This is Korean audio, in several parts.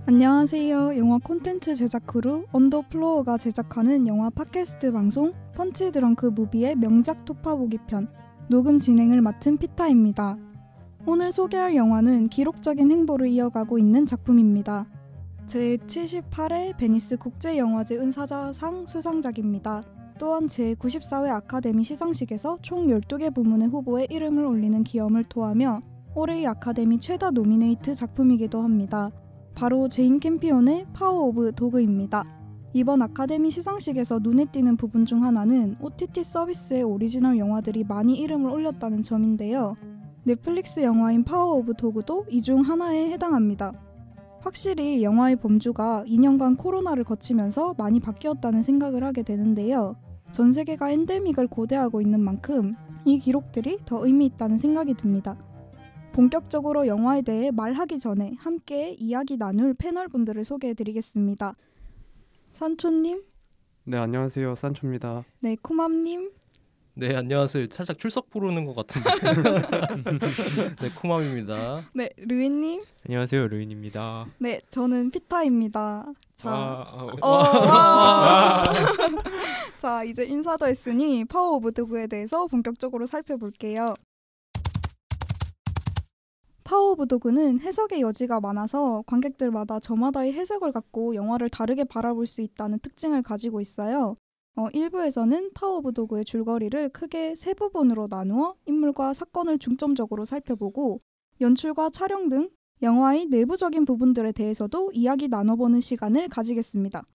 안녕하세요. 영화 콘텐츠 제작 크루 언더플로어가 제작하는 영화 팟캐스트 방송 펀치 드렁크 무비의 명작 토파보기 편 녹음 진행을 맡은 피타입니다. 오늘 소개할 영화는 기록적인 행보를 이어가고 있는 작품입니다. 제78회 베니스 국제영화제 은사자상 수상작입니다. 또한 제94회 아카데미 시상식에서 총 12개 부문의 후보에 이름을 올리는 기염을 토하며 올해의 아카데미 최다 노미네이트 작품이기도 합니다. 바로 제인 캠피온의 파워 오브 도그입니다. 이번 아카데미 시상식에서 눈에 띄는 부분 중 하나는 OTT 서비스의 오리지널 영화들이 많이 이름을 올렸다는 점인데요. 넷플릭스 영화인 파워 오브 도그도 이 중 하나에 해당합니다. 확실히 영화의 범주가 2년간 코로나를 거치면서 많이 바뀌었다는 생각을 하게 되는데요. 전 세계가 엔데믹을 고대하고 있는 만큼 이 기록들이 더 의미 있다는 생각이 듭니다. 본격적으로 영화에 대해 말하기 전에 함께 이야기 나눌 패널분들을 소개해드리겠습니다. 산초님. 네, 안녕하세요. 산초입니다. 네, 쿠맘님. 네, 안녕하세요. 살짝 출석 부르는 것 같은데. 네, 쿠맘입니다. 네, 르이님. 안녕하세요, 르인입니다. 네, 저는 피타입니다. 자, 이제 인사도 했으니 파워 오브 도그에 대해서 본격적으로 살펴볼게요. 파워 오브 도그는 해석의 여지가 많아서 관객들마다 저마다의 해석을 갖고 영화를 다르게 바라볼 수 있다는 특징을 가지고 있어요. 1부에서는 파워 오브 도그의 줄거리를 크게 세 부분으로 나누어 인물과 사건을 중점적으로 살펴보고 연출과 촬영 등 영화의 내부적인 부분들에 대해서도 이야기 나눠보는 시간을 가지겠습니다.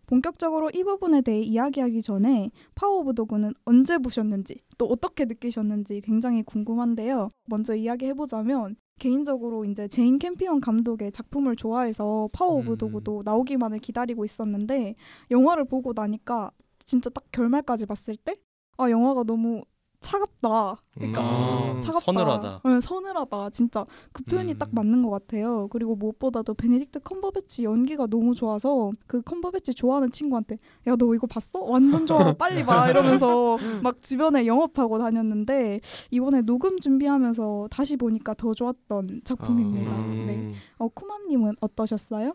본격적으로 이 부분에 대해 이야기하기 전에 파워 오브 도그는 언제 보셨는지 또 어떻게 느끼셨는지 굉장히 궁금한데요. 먼저 이야기해보자면 개인적으로 이제 제인 캠피온 감독의 작품을 좋아해서 파워 오브 도그도 나오기만을 기다리고 있었는데 영화를 보고 나니까 진짜 딱 결말까지 봤을 때 영화가 너무 차갑다. 그러니까 차갑다. 서늘하다. 네, 서늘하다. 진짜 그 표현이 딱 맞는 것 같아요. 그리고 무엇보다도 베네딕트 컴버배치 연기가 너무 좋아서 그 컴버배치 좋아하는 친구한테 야, 너 이거 봤어? 완전 좋아. 빨리 봐. 이러면서 막 주변에 영업하고 다녔는데 이번에 녹음 준비하면서 다시 보니까 더 좋았던 작품입니다. 네. 쿠맘님은 어떠셨어요?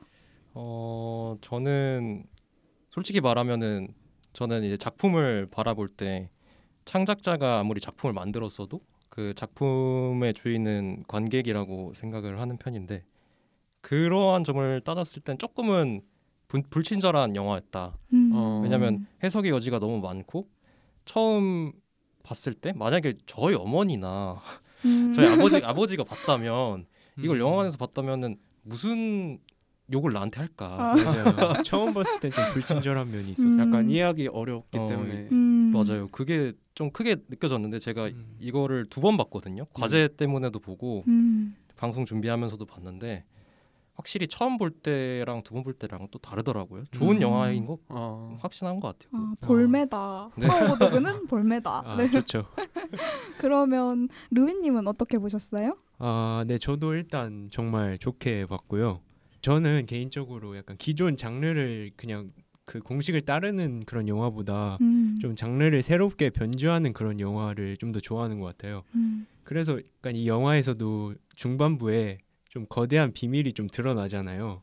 저는 솔직히 말하면은 저는 이제 작품을 바라볼 때 창작자가 아무리 작품을 만들었어도 그 작품의 주인은 관객이라고 생각을 하는 편인데 그러한 점을 따졌을 땐 조금은 불친절한 영화였다. 왜냐하면 해석의 여지가 너무 많고 처음 봤을 때 만약에 저희 어머니나 저희 아버지가 봤다면 이걸 영화관에서 봤다면은 무슨 욕을 나한테 할까? 맞아요. 처음 봤을 땐 좀 불친절한 면이 있었어요. 약간 이해하기 어렵기 때문에 맞아요. 그게 좀 크게 느껴졌는데 제가 이거를 2번 봤거든요. 과제 때문에도 보고 방송 준비하면서도 봤는데 확실히 처음 볼 때랑 2번 볼 때랑 또 다르더라고요. 좋은 영화인 거 확신한 것 같아요. 볼매다. 네. 파워 오브 도그는 볼매다. 네. 좋죠. 그러면 루이님은 어떻게 보셨어요? 네, 저도 일단 정말 좋게 봤고요. 저는 개인적으로 약간 기존 장르를 그냥 그 공식을 따르는 그런 영화보다 좀 장르를 새롭게 변주하는 그런 영화를 좀 더 좋아하는 것 같아요. 그래서 약간 이 영화에서도 중반부에 좀 거대한 비밀이 좀 드러나잖아요.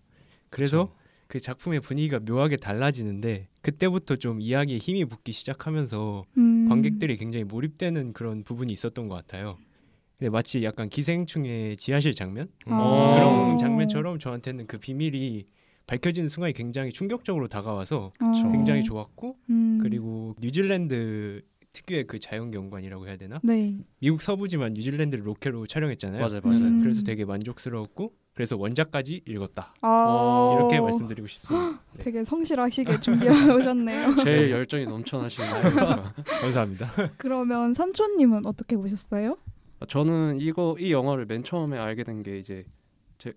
그래서 그쵸. 그 작품의 분위기가 묘하게 달라지는데 그때부터 좀 이야기에 힘이 붙기 시작하면서 관객들이 굉장히 몰입되는 그런 부분이 있었던 것 같아요. 근데 마치 약간 기생충의 지하실 장면? 그런 장면처럼 저한테는 그 비밀이 밝혀지는 순간이 굉장히 충격적으로 다가와서 굉장히 좋았고 그리고 뉴질랜드 특유의 그 자연경관이라고 해야 되나? 네. 미국 서부지만 뉴질랜드를 로케로 촬영했잖아요. 맞아요. 그래서 되게 만족스러웠고 그래서 원작까지 읽었다. 이렇게 말씀드리고 싶습니다. 네. 되게 성실하시게 준비해 오셨네요. 제일 열정이 넘쳐나시네요. 감사합니다. 그러면 산초님은 어떻게 보셨어요? 저는 이 영화를 맨 처음에 알게 된 게 이제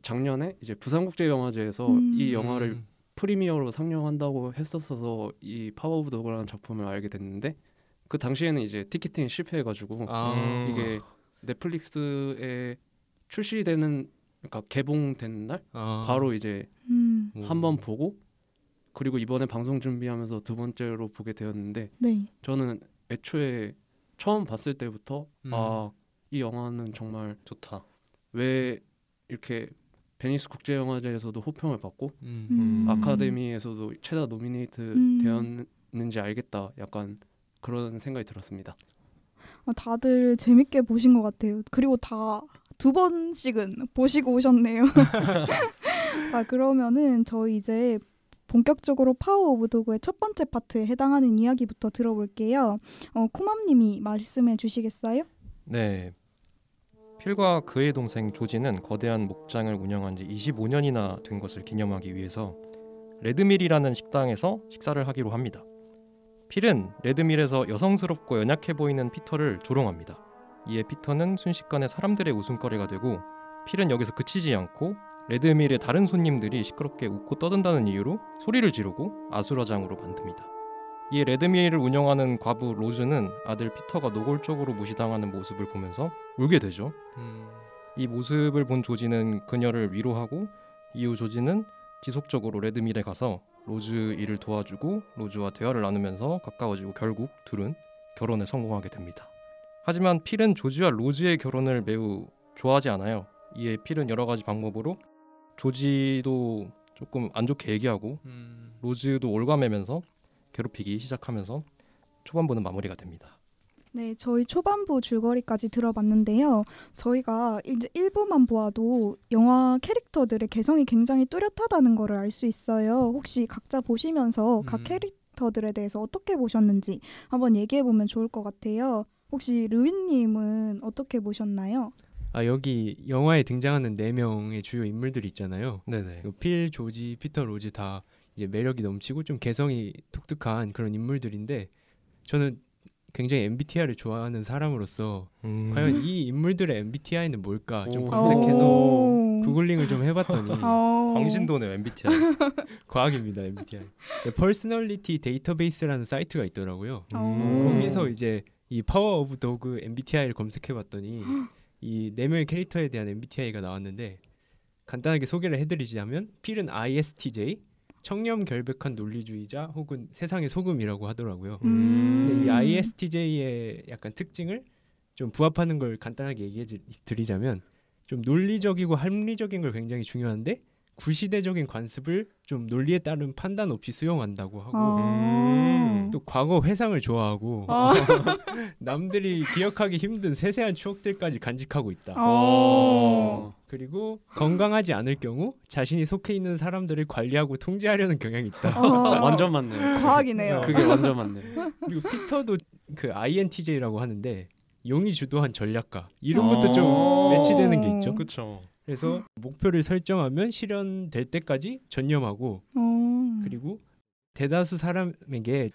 작년에 이제 부산국제영화제에서 이 영화를 프리미어로 상영한다고 했었어서 이 파워 오브 도그라는 작품을 알게 됐는데 그 당시에는 이제 티켓팅이 실패해가지고 이게 넷플릭스에 출시되는 그러니까 개봉된 날 바로 이제 한번 보고 그리고 이번에 방송 준비하면서 2번째로 보게 되었는데 네. 저는 애초에 처음 봤을 때부터 이 영화는 정말 좋다. 왜 이렇게 베니스 국제영화제에서도 호평을 받고 음. 아카데미에서도 최다 노미네이트 되었는지 알겠다. 약간 그런 생각이 들었습니다. 다들 재밌게 보신 것 같아요. 그리고 다 2번씩은 보시고 오셨네요. 자, 그러면은 저희 이제 본격적으로 파워 오브 도그의 첫 번째 파트에 해당하는 이야기부터 들어볼게요. 코맘님이 말씀해 주시겠어요? 네. 필과 그의 동생 조지는 거대한 목장을 운영한 지 25년이나 된 것을 기념하기 위해서 레드밀이라는 식당에서 식사를 하기로 합니다. 필은 레드밀에서 여성스럽고 연약해 보이는 피터를 조롱합니다. 이에 피터는 순식간에 사람들의 웃음거리가 되고 필은 여기서 그치지 않고 레드밀의 다른 손님들이 시끄럽게 웃고 떠든다는 이유로 소리를 지르고 아수라장으로 만듭니다. 이에 레드밀을 운영하는 과부 로즈는 아들 피터가 노골적으로 무시당하는 모습을 보면서 울게 되죠. 이 모습을 본 조지는 그녀를 위로하고 이후 조지는 지속적으로 레드밀에 가서 로즈 일을 도와주고 로즈와 대화를 나누면서 가까워지고 결국 둘은 결혼에 성공하게 됩니다. 하지만 필은 조지와 로즈의 결혼을 매우 좋아하지 않아요. 이에 필은 여러 가지 방법으로 조지도 조금 안 좋게 얘기하고 로즈도 올가매면서 괴롭히기 시작하면서 초반부는 마무리가 됩니다. 네, 저희 초반부 줄거리까지 들어봤는데요. 저희가 이제 1부만 보아도 영화 캐릭터들의 개성이 굉장히 뚜렷하다는 거를 알 수 있어요. 혹시 각자 보시면서 각 캐릭터들에 대해서 어떻게 보셨는지 한번 얘기해보면 좋을 것 같아요. 혹시 르윈님은 어떻게 보셨나요? 여기 영화에 등장하는 4명의 주요 인물들 있잖아요. 네네. 필, 조지, 피터, 로즈 다 이제 매력이 넘치고 좀 개성이 독특한 그런 인물들인데 저는 굉장히 MBTI를 좋아하는 사람으로서 과연 이 인물들의 MBTI는 뭘까 좀 검색해서 구글링을 좀 해봤더니 광신도네 MBTI. 과학입니다. MBTI. 퍼스널리티 데이터베이스라는 사이트가 있더라고요. 거기서 이제 이 파워 오브 도그 MBTI를 검색해봤더니 이 4명의 캐릭터에 대한 MBTI가 나왔는데 간단하게 소개를 해드리자면 필은 ISTJ, 청렴결백한 논리주의자 혹은 세상의 소금이라고 하더라고요. 근데 이 ISTJ의 약간 특징을 좀 부합하는 걸 간단하게 얘기해 드리자면 좀 논리적이고 합리적인 걸 굉장히 중요한데 구시대적인 관습을 좀 논리에 따른 판단 없이 수용한다고 하고 또 과거 회상을 좋아하고 남들이 기억하기 힘든 세세한 추억들까지 간직하고 있다. 그리고 건강하지 않을 경우 자신이 속해 있는 사람들을 관리하고 통제하려는 경향이 있다. 완전 맞네요. 과학이네요. 그게 완전 맞네요. 그리고 피터도 그 INTJ라고 하는데 용이 주도한 전략가 이름부터 좀 매치되는 게 있죠. 그렇죠. 그래서 목표를 설정하면 실현될 때까지 전념하고 그리고 대다수 사람에게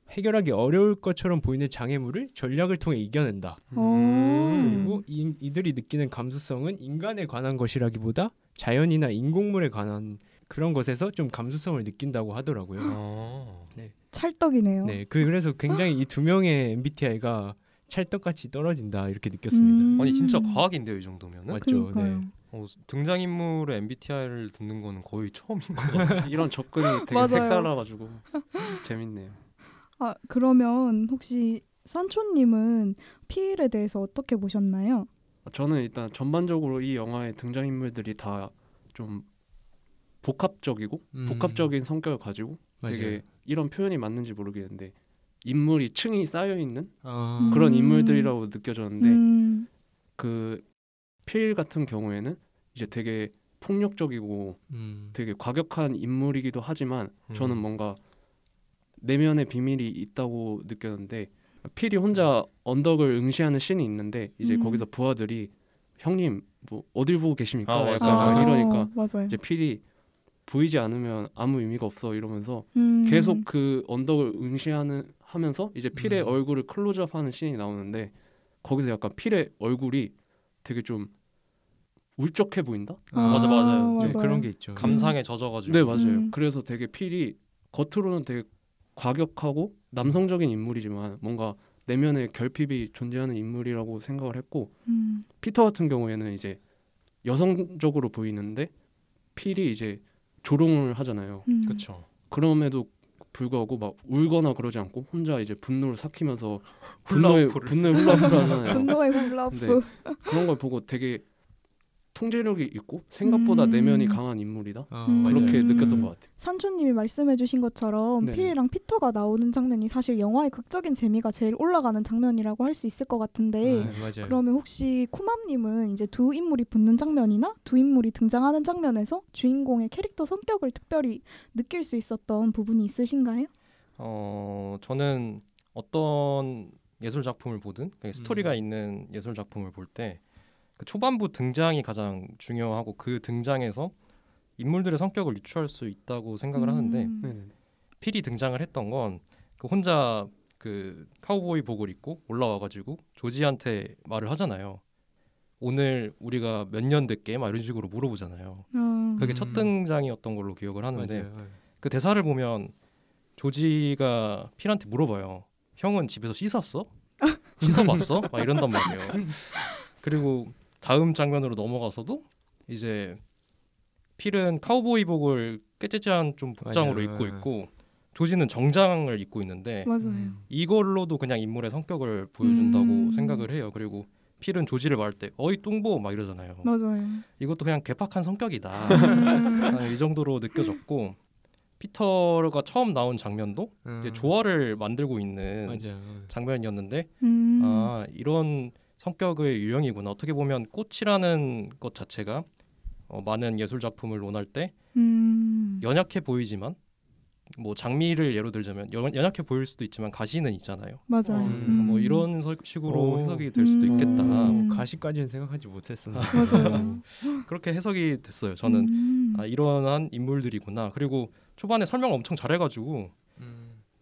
해결하기 어려울 것처럼 보이는 장애물을 전략을 통해 이겨낸다. 그리고 이들이 느끼는 감수성은 인간에 관한 것이라기보다 자연이나 인공물에 관한 그런 것에서 좀 감수성을 느낀다고 하더라고요. 네. 찰떡이네요. 네, 그래서 굉장히 이 2명의 MBTI가 찰떡같이 떨어진다 이렇게 느꼈습니다. 아니 진짜 과학인데요, 이 정도면은? 맞죠. 네. 등장인물의 MBTI를 듣는 거는 거의 처음인 거예요. 이런 접근이 되게 맞아요. 색달라가지고 재밌네요. 그러면 혹시 산초님은 필에 대해서 어떻게 보셨나요? 저는 일단 전반적으로 이 영화의 등장인물들이 다 좀 복합적인 성격을 가지고 맞아요. 되게 이런 표현이 맞는지 모르겠는데 인물이 층이 쌓여 있는 아. 그런 인물들이라고 느껴졌는데 그 필 같은 경우에는 이제 되게 폭력적이고 되게 과격한 인물이기도 하지만 저는 뭔가 내면의 비밀이 있다고 느꼈는데 필이 혼자 언덕을 응시하는 씬이 있는데 이제 거기서 부하들이 형님 뭐 어딜 보고 계십니까? 약간 이러니까 맞아요. 이제 필이 보이지 않으면 아무 의미가 없어 이러면서 계속 그 언덕을 응시하면서 이제 필의 얼굴을 클로즈업하는 씬이 나오는데 거기서 약간 필의 얼굴이 되게 좀 울적해 보인다? 맞아요. 좀 그런 게 있죠. 감상에 젖어가지고. 네 맞아요. 그래서 되게 필이 겉으로는 되게 과격하고 남성적인 인물이지만 뭔가 내면에 결핍이 존재하는 인물이라고 생각을 했고 피터 같은 경우에는 이제 여성적으로 보이는데 필이 이제 조롱을 하잖아요. 그렇죠. 그럼에도 불구하고 막 울거나 그러지 않고 혼자 이제 분노를 삭히면서 분노의 훌라후프를 하잖아요. 분노의 훌라후프. 네, 그런 걸 보고 되게 통제력이 있고 생각보다 내면이 강한 인물이다. 그렇게 느꼈던 것 같아요. 산초님이 말씀해주신 것처럼 네네. 필이랑 피터가 나오는 장면이 사실 영화의 극적인 재미가 제일 올라가는 장면이라고 할 수 있을 것 같은데 맞아요. 그러면 혹시 쿠맘님은 이제 두 인물이 붙는 장면이나 두 인물이 등장하는 장면에서 주인공의 캐릭터 성격을 특별히 느낄 수 있었던 부분이 있으신가요? 저는 어떤 예술 작품을 보든 스토리가 있는 예술 작품을 볼 때 그 초반부 등장이 가장 중요하고 그 등장에서 인물들의 성격을 유추할 수 있다고 생각을 하는데 네네. 필이 등장을 했던 건 그 혼자 그 카우보이복을 입고 올라와가지고 조지한테 말을 하잖아요. 오늘 우리가 몇 년 됐게 막 이런 식으로 물어보잖아요. 그게 첫 등장이었던 걸로 기억을 하는데 맞아요. 그 대사를 보면 조지가 필한테 물어봐요. 형은 집에서 씻었어? 씻어봤어? 막 이런단 말이에요. 그리고 다음 장면으로 넘어가서도 이제 필은 카우보이복을 깨째째한 좀 복장으로 맞아요. 입고 있고 조지는 정장을 입고 있는데 맞아요. 이걸로도 그냥 인물의 성격을 보여준다고 생각을 해요. 그리고 필은 조지를 말할 때 어이 뚱보 막 이러잖아요. 맞아요. 이것도 그냥 괴팍한 성격이다. 이 정도로 느껴졌고 피터가 처음 나온 장면도 이제 조화를 만들고 있는 맞아요. 장면이었는데 이런 성격의 유형이구나. 어떻게 보면 꽃이라는 것 자체가 많은 예술 작품을 논할 때 연약해 보이지만 뭐 장미를 예로 들자면 연약해 보일 수도 있지만 가시는 있잖아요. 맞아요. 뭐 이런 식으로 해석이 될 수도 있겠다. 가시까지는 생각하지 못했습니다. 맞아요. 그렇게 해석이 됐어요. 저는 이러한 인물들이구나. 그리고 초반에 설명을 엄청 잘해가지고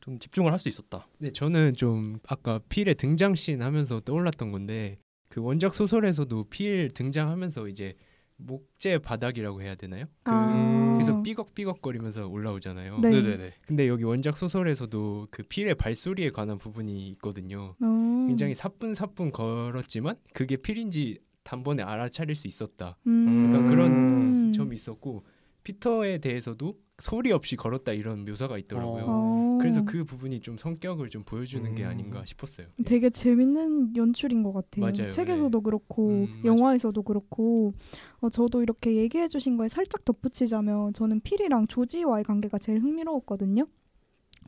좀 집중을 할 수 있었다. 네, 저는 좀 아까 필의 등장씬 하면서 떠올랐던 건데 그 원작 소설에서도 필 등장하면서 이제 목재 바닥이라고 해야 되나요? 그래서 삐걱삐걱거리면서 올라오잖아요. 네. 네네네. 근데 여기 원작 소설에서도 그 필의 발소리에 관한 부분이 있거든요. 굉장히 사뿐사뿐 걸었지만 그게 필인지 단번에 알아차릴 수 있었다. 그러니까 그런 점이 있었고 피터에 대해서도 소리 없이 걸었다 이런 묘사가 있더라고요. 그래서 그 부분이 좀 성격을 좀 보여주는 게 아닌가 싶었어요. 되게 재밌는 연출인 것 같아요. 맞아요. 책에서도 그렇고 영화에서도 그렇고 저도 이렇게 얘기해 주신 거에 살짝 덧붙이자면 저는 필이랑 조지와의 관계가 제일 흥미로웠거든요.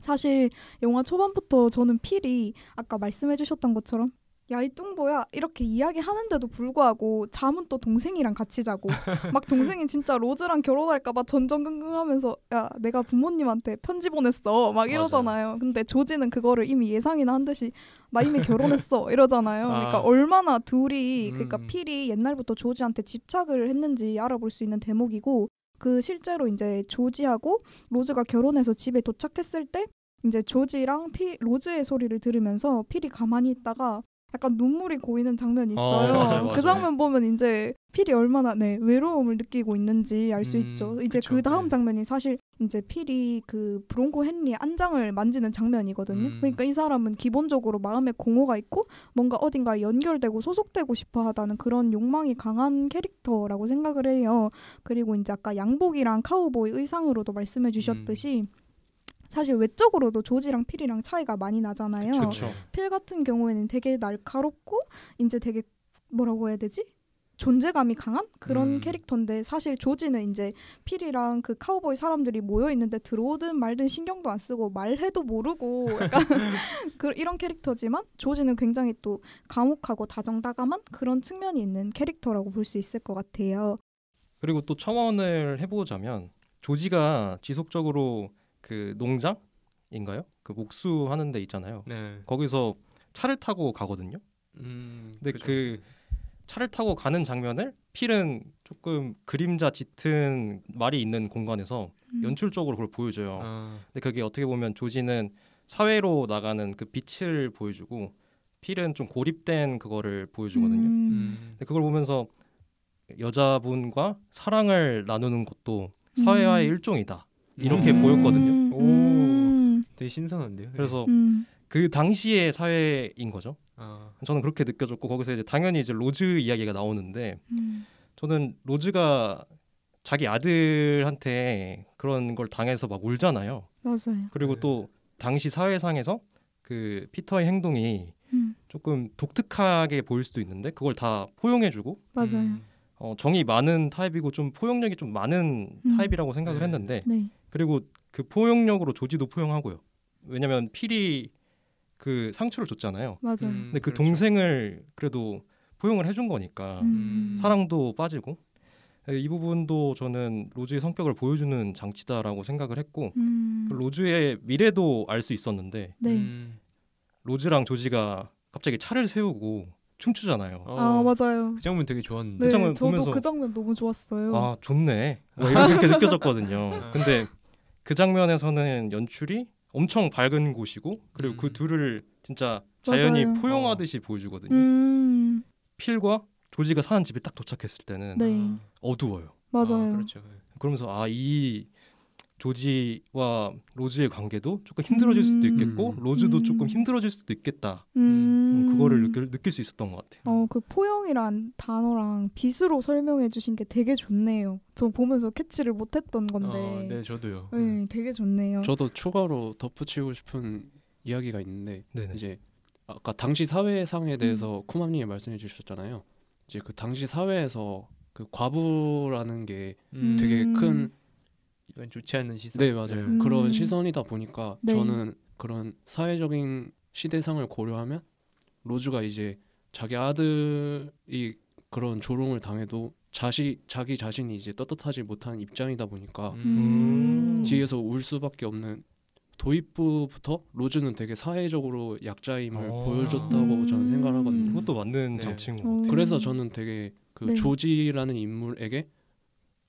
사실 영화 초반부터 저는 필이 아까 말씀해 주셨던 것처럼 야, 이 뚱보야 이렇게 이야기하는데도 불구하고 잠은 또 동생이랑 같이 자고 막 동생이 진짜 로즈랑 결혼할까 봐 전전긍긍하면서 야, 내가 부모님한테 편지 보냈어 막 이러잖아요. 근데 조지는 그거를 이미 예상이나 한 듯이 나 이미 결혼했어 이러잖아요. 그러니까 얼마나 둘이 그러니까 필이 옛날부터 조지한테 집착을 했는지 알아볼 수 있는 대목이고 그 실제로 이제 조지하고 로즈가 결혼해서 집에 도착했을 때 이제 조지랑 로즈의 소리를 들으면서 필이 가만히 있다가 약간 눈물이 고이는 장면이 있어요. 맞아요. 그 장면 보면 이제 필이 얼마나 외로움을 느끼고 있는지 알 수 있죠. 이제 그쵸. 그 다음 장면이 사실 이제 필이 그 브롱코 헨리의 안장을 만지는 장면이거든요. 그러니까 이 사람은 기본적으로 마음에 공허가 있고 뭔가 어딘가 연결되고 소속되고 싶어하다는 그런 욕망이 강한 캐릭터라고 생각을 해요. 그리고 이제 아까 양복이랑 카우보이 의상으로도 말씀해 주셨듯이 사실 외적으로도 조지랑 필이랑 차이가 많이 나잖아요. 그렇죠. 필 같은 경우에는 되게 날카롭고 이제 되게 뭐라고 해야 되지? 존재감이 강한 그런 캐릭터인데 사실 조지는 이제 필이랑 그 카우보이 사람들이 모여 있는데 들어오든 말든 신경도 안 쓰고 말해도 모르고 약간 이런 캐릭터지만 조지는 굉장히 또 감옥하고 다정다감한 그런 측면이 있는 캐릭터라고 볼 수 있을 것 같아요. 그리고 또 첨언을 해보자면 조지가 지속적으로 그 농장인가요? 그 목수하는 데 있잖아요. 네. 거기서 차를 타고 가거든요. 근데 그죠. 그 차를 타고 가는 장면을 필은 조금 그림자 짙은 말이 있는 공간에서 연출적으로 그걸 보여줘요. 근데 그게 어떻게 보면 조지는 사회로 나가는 그 빛을 보여주고 필은 좀 고립된 그거를 보여주거든요. 근데 그걸 보면서 여자분과 사랑을 나누는 것도 사회화의 일종이다. 이렇게 보였거든요. 오, 되게 신선한데요. 그래서 그 당시의 사회인 거죠. 저는 그렇게 느껴졌고 거기서 이제 당연히 이제 로즈 이야기가 나오는데 저는 로즈가 자기 아들한테 그런 걸 당해서 막 울잖아요. 맞아요. 그리고 또 당시 사회상에서 그 피터의 행동이 조금 독특하게 보일 수도 있는데 그걸 다 포용해주고 맞아요. 정이 많은 타입이고 좀 포용력이 좀 많은 타입이라고 생각을 했는데 네. 그리고 그 포용력으로 조지도 포용하고요. 왜냐면 필이 그 상처를 줬잖아요. 맞아요. 근데 그 그렇죠. 동생을 그래도 포용을 해준 거니까 사랑도 빠지고 이 부분도 저는 로즈의 성격을 보여주는 장치다라고 생각을 했고 그 로즈의 미래도 알 수 있었는데 네. 로즈랑 조지가 갑자기 차를 세우고 춤추잖아요. 아 맞아요. 그 장면 되게 좋았는데. 네, 장면 저도 보면서 그 장면 너무 좋았어요. 아 좋네. 이렇게 느껴졌거든요. 근데 그 장면에서는 연출이 엄청 밝은 곳이고 그리고 그 둘을 진짜 자연히 맞아요. 포용하듯이 보여주거든요. 필과 조지가 사는 집에 딱 도착했을 때는 네. 어두워요. 맞아요. 그렇죠. 그러면서 이 조지와 로즈의 관계도 조금 힘들어질 수도 있겠고 로즈도 조금 힘들어질 수도 있겠다. 그거를 느낄 수 있었던 것 같아요. 그 포용이란 단어랑 빛으로 설명해 주신 게 되게 좋네요. 저 보면서 캐치를 못했던 건데. 네, 저도요. 네, 되게 좋네요. 저도 추가로 덧붙이고 싶은 이야기가 있는데 네네. 이제 아까 당시 사회상에 대해서 쿠맘님이 말씀해 주셨잖아요. 이제 그 당시 사회에서 그 과부라는 게 되게 큰 이건 좋지 않은 시선. 네 맞아요. 그런 시선이다 보니까 네. 저는 그런 사회적인 시대상을 고려하면 로즈가 이제 자기 아들이 그런 조롱을 당해도 자기 자신이 이제 떳떳하지 못한 입장이다 보니까 뒤에서 울 수밖에 없는 도입부부터 로즈는 되게 사회적으로 약자임을 보여줬다고 저는 생각을 하거든요. 그것도 맞는 네. 장치인 것 같아요. 그래서 저는 되게 그 네. 조지라는 인물에게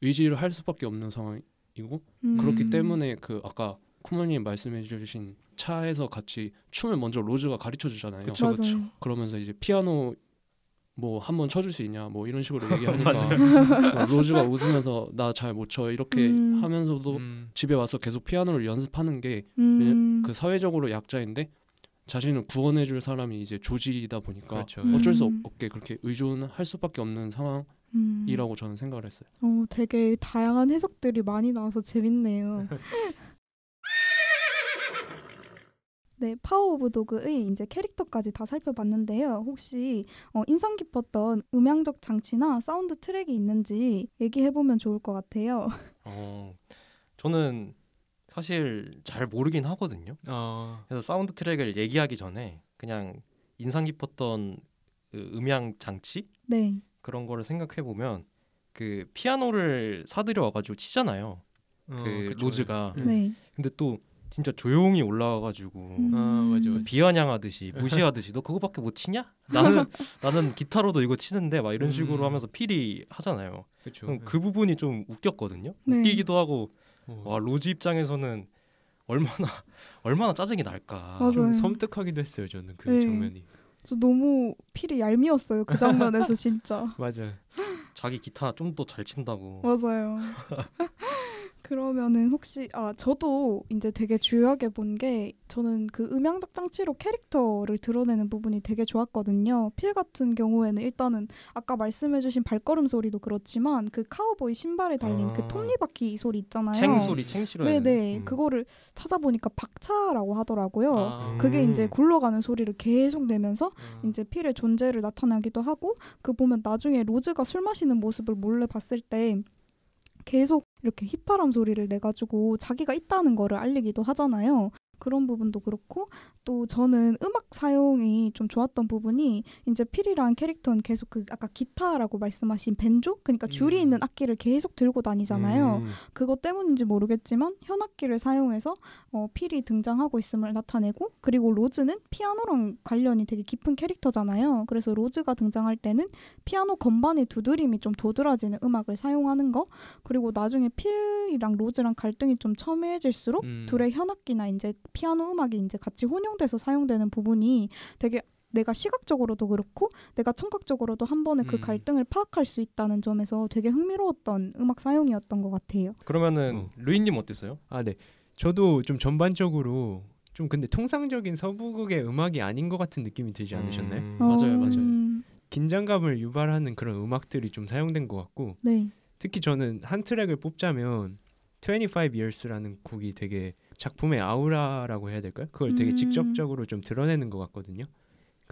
의지를 할 수밖에 없는 상황이고 그렇기 때문에 그 아까 쿠마님 말씀해 주신 차에서 같이 춤을 먼저 로즈가 가르쳐 주잖아요. 그쵸, 그쵸. 맞아요. 그러면서 이제 피아노 뭐 한번 쳐줄 수 있냐 뭐 이런 식으로 얘기하니까 로즈가 웃으면서 나 잘 못 쳐 이렇게 하면서도 집에 와서 계속 피아노를 연습하는 게 그 사회적으로 약자인데 자신을 구원해줄 사람이 이제 조지이다 보니까 그렇죠. 어쩔 수 없게 그렇게 의존할 수밖에 없는 상황이라고 저는 생각을 했어요. 되게 다양한 해석들이 많이 나와서 재밌네요. 네, 파워 오브 도그의 이제 캐릭터까지 다 살펴봤는데요. 혹시 인상 깊었던 음향적 장치나 사운드 트랙이 있는지 얘기해보면 좋을 것 같아요. 저는 사실 잘 모르긴 하거든요. 그래서 사운드 트랙을 얘기하기 전에 그냥 인상 깊었던 그 음향 장치 네. 그런 거를 생각해 보면 그 피아노를 사들여 와가지고 치잖아요. 그 그쵸. 로즈가. 네. 근데 또 진짜 조용히 올라와가지고 맞아. 비아냥하듯이 무시하듯이 너 그거밖에 못 치냐? 나는 기타로도 이거 치는데 막 이런 식으로 하면서 필이 하잖아요. 그렇죠. 그럼 그 부분이 좀 웃겼거든요. 네. 웃기기도 하고 와 로즈 입장에서는 얼마나 짜증이 날까. 맞아요. 좀 섬뜩하기도 했어요. 저는 그 네. 장면이. 저 너무 필이 얄미웠어요. 그 장면에서 진짜. 맞아요. 자기 기타 좀 더 잘 친다고. 맞아요. 그러면은 혹시 저도 이제 되게 주요하게 본 게 저는 그 음향적 장치로 캐릭터를 드러내는 부분이 되게 좋았거든요. 필 같은 경우에는 일단은 아까 말씀해주신 발걸음 소리도 그렇지만 그 카우보이 신발에 달린 그 톱니바퀴 소리 있잖아요. 챙 소리, 챙 싫어요. 네네. 그거를 찾아보니까 박차라고 하더라고요. 그게 이제 음. 굴러가는 소리를 계속 내면서 이제 필의 존재를 나타나기도 하고 그 보면 나중에 로즈가 술 마시는 모습을 몰래 봤을 때 계속 이렇게 휘파람 소리를 내가지고 자기가 있다는 거를 알리기도 하잖아요. 그런 부분도 그렇고 또 저는 음악 사용이 좀 좋았던 부분이 이제 필이라는 캐릭터는 계속 그 아까 기타라고 말씀하신 벤조? 그러니까 줄이 있는 악기를 계속 들고 다니잖아요. 그것 때문인지 모르겠지만 현악기를 사용해서 필이 등장하고 있음을 나타내고 그리고 로즈는 피아노랑 관련이 되게 깊은 캐릭터잖아요. 그래서 로즈가 등장할 때는 피아노 건반의 두드림이 좀 도드라지는 음악을 사용하는 거 그리고 나중에 필이랑 로즈랑 갈등이 좀 첨예해질수록 둘의 현악기나 이제 피아노 음악이 이제 같이 혼용돼서 사용되는 부분이 되게 내가 시각적으로도 그렇고 내가 청각적으로도 한 번에 그 갈등을 파악할 수 있다는 점에서 되게 흥미로웠던 음악 사용이었던 것 같아요. 그러면은 루이님 어땠어요? 네. 저도 좀 전반적으로 좀 근데 통상적인 서부극의 음악이 아닌 것 같은 느낌이 들지 않으셨나요? 맞아요. 긴장감을 유발하는 그런 음악들이 좀 사용된 것 같고 네. 특히 저는 한 트랙을 뽑자면 25 Years라는 곡이 되게 작품의 아우라라고 해야 될까요? 그걸 되게 직접적으로 좀 드러내는 것 같거든요.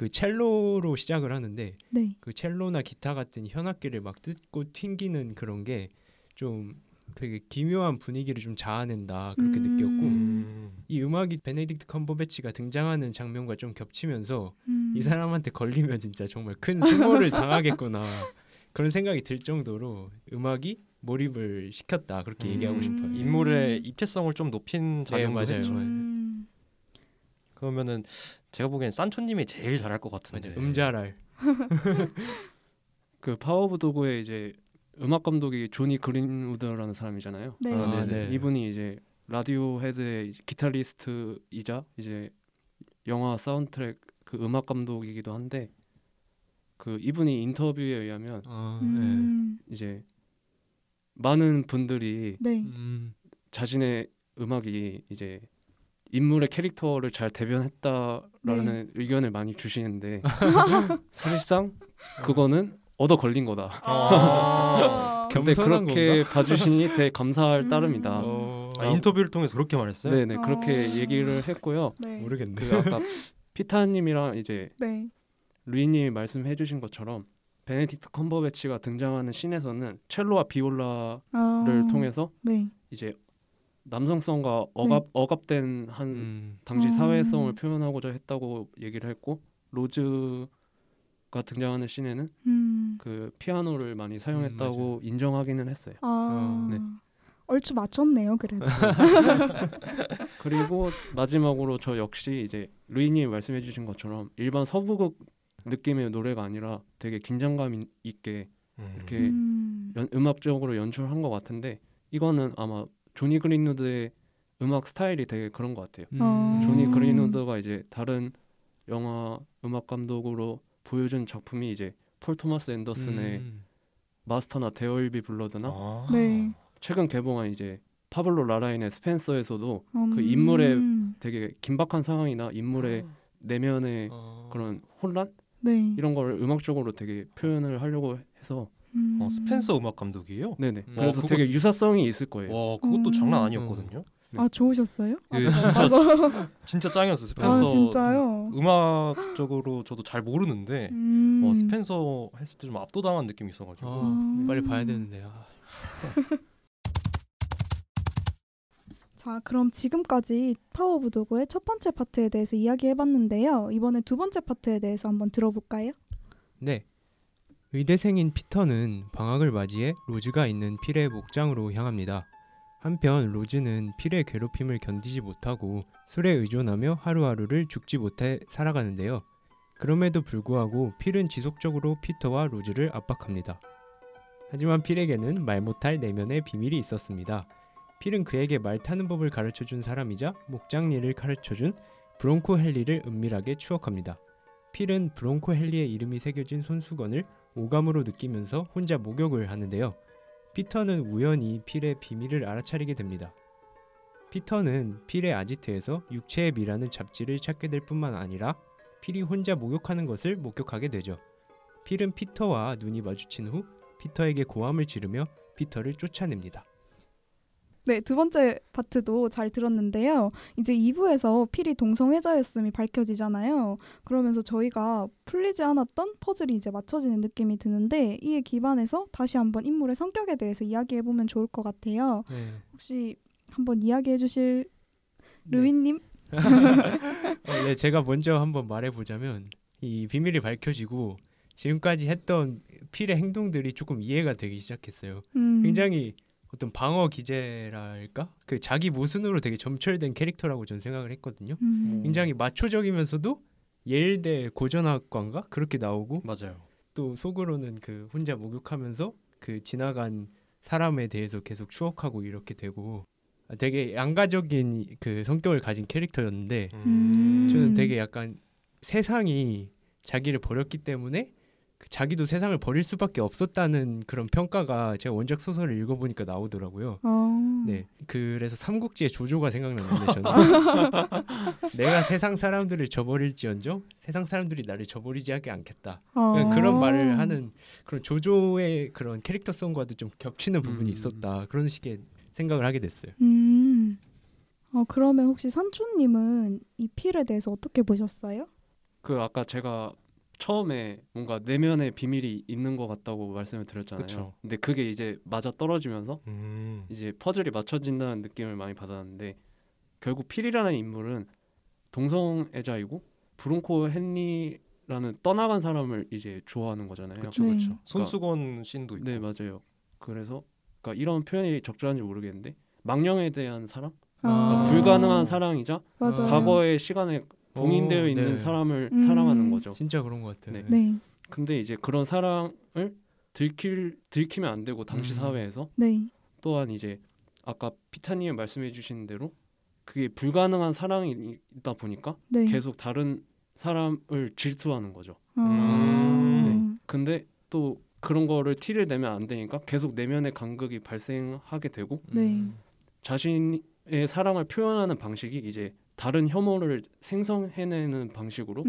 그 첼로로 시작을 하는데 네. 그 첼로나 기타 같은 현악기를 막 뜯고 튕기는 그런 게 좀 되게 기묘한 분위기를 좀 자아낸다 그렇게 느꼈고 이 음악이 베네딕트 컴버배치가 등장하는 장면과 좀 겹치면서 이 사람한테 걸리면 진짜 정말 큰 수모를 당하겠구나 그런 생각이 들 정도로 음악이 몰입을 시켰다 그렇게 얘기하고 싶어요. 인물의 입체성을 좀 높인 작용도 네, 했죠. 맞아요. 그러면은 제가 보기엔 산초님이 제일 잘할 것 같은데. 맞아요. 음자랄. 그 파워 오브 도그의 이제 음악 감독이 조니 그린우드라는 사람이잖아요. 네. 아, 네. 이분이 이제 라디오헤드의 이제 기타리스트이자 이제 영화 사운드트랙 그 음악 감독이기도 한데 그 이분이 인터뷰에 의하면 이제 많은 분들이 네. 자신의 음악이 이제 인물의 캐릭터를 잘 대변했다라는 의견을 많이 주시는데 사실상 그거는 얻어 걸린 거다. 근데 겸손한 그렇게 건가? 봐주시니 되게 감사할 따름이다. 인터뷰를 통해서 그렇게 말했어요? 네네 그렇게 얘기를 했고요. 네. 모르겠네. 그 아까 피타님이랑 이제 네. 루이님이 말씀해주신 것처럼 베네딕트 컴버배치가 등장하는 씬에서는 첼로와 비올라를 통해서 네. 이제 남성성과 억압된 한 당시 아. 사회성을 표현하고자 했다고 얘기를 했고 로즈가 등장하는 씬에는 그 피아노를 많이 사용했다고 인정하기는 했어요. 네. 얼추 맞췄네요, 그래도. 그리고 마지막으로 저 역시 이제 루이님이 말씀해주신 것처럼 일반 서부극 느낌의 노래가 아니라 되게 긴장감 있게 이렇게 음악적으로 연출한 것 같은데 이거는 아마 조니 그린우드의 음악 스타일이 되게 그런 것 같아요. 조니 그린우드가 이제 다른 영화 음악 감독으로 보여준 작품이 이제 폴 토마스 앤더슨의 마스터나 데어윌비 블러드나 네. 최근 개봉한 이제 파블로 라라인의 스펜서에서도 그 인물의 되게 긴박한 상황이나 인물의 내면의 그런 혼란 네. 이런 걸 음악적으로 되게 표현을 하려고 해서 스펜서 음악 감독이에요? 네네. 그래서 되게 유사성이 있을 거예요. 와 그것도 장난 아니었거든요. 아 좋으셨어요? 네, 진짜 짱이었어요. 스펜서. 아 진짜요? 음악적으로 저도 잘 모르는데 스펜서 했을 때 좀 압도당한 느낌이 있어가지고 빨리 봐야 되는데. 자, 그럼 지금까지 파워 오브 도그의 첫 번째 파트에 대해서 이야기해봤는데요. 이번에 두 번째 파트에 대해서 한번 들어볼까요? 네. 의대생인 피터는 방학을 맞이해 로즈가 있는 필의 목장으로 향합니다. 한편 로즈는 필의 괴롭힘을 견디지 못하고 술에 의존하며 하루하루를 죽지 못해 살아가는데요. 그럼에도 불구하고 필은 지속적으로 피터와 로즈를 압박합니다. 하지만 필에게는 말 못할 내면의 비밀이 있었습니다. 필은 그에게 말 타는 법을 가르쳐준 사람이자 목장 일을 가르쳐준 브론코 헨리를 은밀하게 추억합니다. 필은 브론코 헨리의 이름이 새겨진 손수건을 오감으로 느끼면서 혼자 목욕을 하는데요. 피터는 우연히 필의 비밀을 알아차리게 됩니다. 피터는 필의 아지트에서 육체의 미라는 잡지를 찾게 될 뿐만 아니라 필이 혼자 목욕하는 것을 목격하게 되죠. 필은 피터와 눈이 마주친 후 피터에게 고함을 지르며 피터를 쫓아냅니다. 네, 두 번째 파트도 잘 들었는데요. 이제 2부에서 필이 동성애자였음이 밝혀지잖아요. 그러면서 저희가 풀리지 않았던 퍼즐이 이제 맞춰지는 느낌이 드는데 이에 기반해서 다시 한번 인물의 성격에 대해서 이야기해보면 좋을 것 같아요. 네. 혹시 한번 이야기해 주실 르윈님? 네, 제가 먼저 한번 말해보자면 이 비밀이 밝혀지고 지금까지 했던 필의 행동들이 조금 이해가 되기 시작했어요. 굉장히 어떤 방어 기제랄까? 그 자기 모순으로 되게 점철된 캐릭터라고 저는 생각을 했거든요. 굉장히 마초적이면서도 예일대 고전학과인가? 그렇게 나오고 맞아요. 또 속으로는 그 혼자 목욕하면서 그 지나간 사람에 대해서 계속 추억하고 이렇게 되고 되게 양가적인 그 성격을 가진 캐릭터였는데 저는 되게 약간 세상이 자기를 버렸기 때문에 자기도 세상을 버릴 수밖에 없었다는 그런 평가가 제가 원작 소설을 읽어보니까 나오더라고요. 네, 그래서 삼국지의 조조가 생각났는데 저는 내가 세상 사람들을 저버릴지언정 세상 사람들이 나를 저버리지 하지 않겠다. 그런 말을 하는 그런 조조의 그런 캐릭터성과도 좀 겹치는 부분이 있었다. 그런 식의 생각을 하게 됐어요. 그러면 혹시 산초님은 이 필에 대해서 어떻게 보셨어요? 그 아까 제가 처음에 뭔가 내면의 비밀이 있는 것 같다고 말씀을 드렸잖아요. 그쵸. 근데 그게 이제 맞아 떨어지면서 이제 퍼즐이 맞춰진다는 느낌을 많이 받았는데 결국 필이라는 인물은 동성애자이고 브론코 헨리라는 떠나간 사람을 이제 좋아하는 거잖아요. 그렇죠, 네. 그렇죠. 손수건 씬도 있고. 네, 맞아요. 그래서 그러니까 이런 표현이 적절한지 모르겠는데 망령에 대한 사랑, 그러니까 불가능한 사랑이자 맞아요. 과거의 시간에 봉인되어 있는 네. 사람을 사랑하는 거죠. 진짜 그런 것 같아요. 네. 네. 근데 이제 그런 사랑을 들키면 안 되고 당시 사회에서 네. 또한 이제 아까 피타님이 말씀해 주신 대로 그게 불가능한 사랑이다 보니까 네. 계속 다른 사람을 질투하는 거죠. 네. 근데 또 그런 거를 티를 내면 안 되니까 계속 내면의 간극이 발생하게 되고 네. 자신의 사랑을 표현하는 방식이 이제 다른 혐오를 생성해내는 방식으로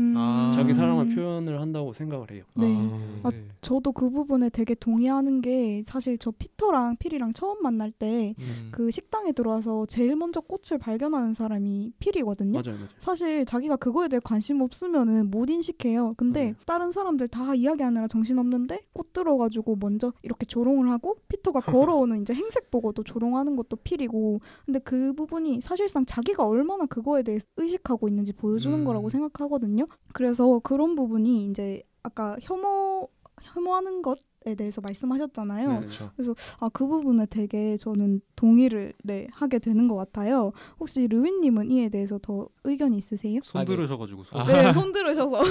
자기 사랑을 표현을 한다고 생각을 해요. 네. 아, 저도 그 부분에 되게 동의하는 게 사실 저 피터랑 필이랑 처음 만날 때 그 식당에 들어와서 제일 먼저 꽃을 발견하는 사람이 필이거든요. 맞아요. 사실 자기가 그거에 대해 관심 없으면은 못 인식해요. 근데 다른 사람들 다 이야기하느라 정신없는데 꽃 들어가지고 먼저 이렇게 조롱을 하고 피터가 걸어오는 이제 행색 보고도 조롱하는 것도 필이고 근데 그 부분이 사실상 자기가 얼마나 그거에 대해 의식하고 있는지 보여주는 거라고 생각하거든요. 그래서 그런 부분이 이제 아까 혐오하는 것에 대해서 말씀하셨잖아요. 네. 그렇죠. 그래서 그 부분에 되게 저는 동의를 하게 되는 것 같아요. 혹시 르윈님은 이에 대해서 더 의견이 있으세요? 손 들으셔가지고. 네, 손 들으셔서.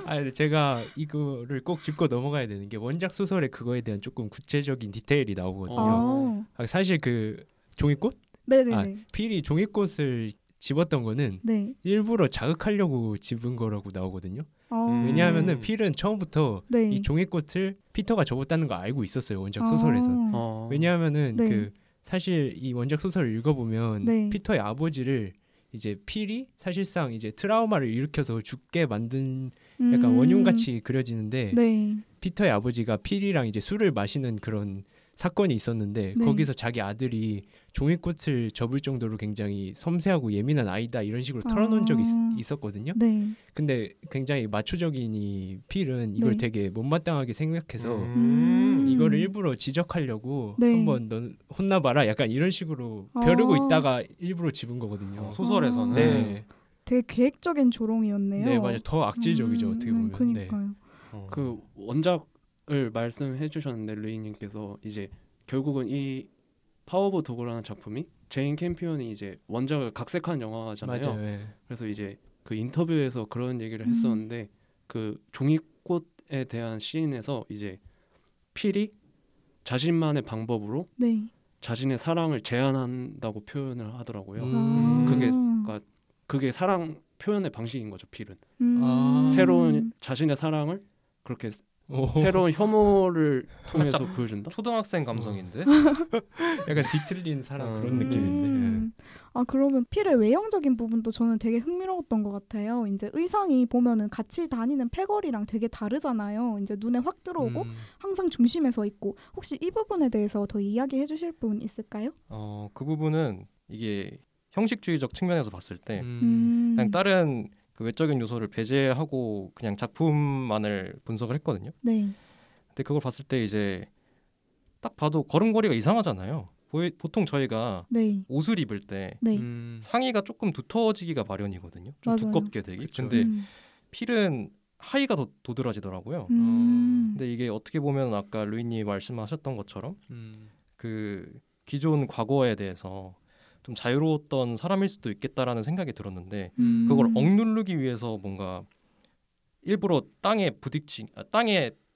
근데 제가 이거를 꼭 짚고 넘어가야 되는 게 원작 소설에 그거에 대한 조금 구체적인 디테일이 나오거든요. 사실 그 종이꽃? 네네네. 필이 종이꽃을 집었던 거는 네. 일부러 자극하려고 집은 거라고 나오거든요. 아. 왜냐하면은 필은 처음부터 네. 이 종이꽃을 피터가 접었다는 거 알고 있었어요. 원작 소설에서. 왜냐하면은 네. 그 사실 이 원작 소설을 읽어보면 네. 피터의 아버지를 이제 필이 사실상 이제 트라우마를 일으켜서 죽게 만든 약간 원흉같이 그려지는데 네. 피터의 아버지가 필이랑 이제 술을 마시는 그런 사건이 있었는데 네. 거기서 자기 아들이 종이꽃을 접을 정도로 굉장히 섬세하고 예민한 아이다 이런 식으로 털어놓은 적이 있었거든요. 네. 근데 굉장히 마초적인 이 필은 이걸 네. 되게 못마땅하게 생각해서 이거를 일부러 지적하려고 네. 한번 넌 혼나봐라 약간 이런 식으로 벼르고 있다가 일부러 집은 거거든요. 소설에서는. 네. 되게 계획적인 조롱이었네요. 네, 맞아요. 더 악질적이죠 어떻게 보면. 그러니까요. 그 원작을 말씀해 주셨는데 루이님께서 이제 결국은 이 파워 오브 도그라는 작품이 제인 캠피언이 이제 원작을 각색한 영화잖아요. 맞아요. 네. 그래서 이제 그 인터뷰에서 그런 얘기를 했었는데 그 종이꽃에 대한 시인에서 이제 필이 자신만의 방법으로 네. 자신의 사랑을 제한한다고 표현을 하더라고요. 그게 사랑 표현의 방식인 거죠. 필은 새로운 자신의 사랑을 그렇게 새로운 혐오를 통해서 보여준다. 초등학생 감성인데. 약간 뒤틀린 사랑 그런 느낌인데. 그러면 필의 외형적인 부분도 저는 되게 흥미로웠던 것 같아요. 이제 의상이 보면은 같이 다니는 패거리랑 되게 다르잖아요. 이제 눈에 확 들어오고 항상 중심에 서 있고 혹시 이 부분에 대해서 더 이야기해 주실 부분 있을까요? 그 부분은 이게 형식주의적 측면에서 봤을 때 그냥 다른 그 외적인 요소를 배제하고 그냥 작품만을 분석을 했거든요. 네. 근데 그걸 봤을 때 이제 딱 봐도 걸음걸이가 이상하잖아요. 보통 저희가 네. 옷을 입을 때 네. 상의가 조금 두터워지기가 마련이거든요. 좀 맞아요. 두껍게 되기. 그쵸. 근데 필은 하의가 더 도드라지더라고요. 근데 이게 어떻게 보면 아까 루이님 말씀하셨던 것처럼 그 기존 과거에 대해서 좀 자유로웠던 사람일 수도 있겠다라는 생각이 들었는데 그걸 억누르기 위해서 뭔가 일부러 땅에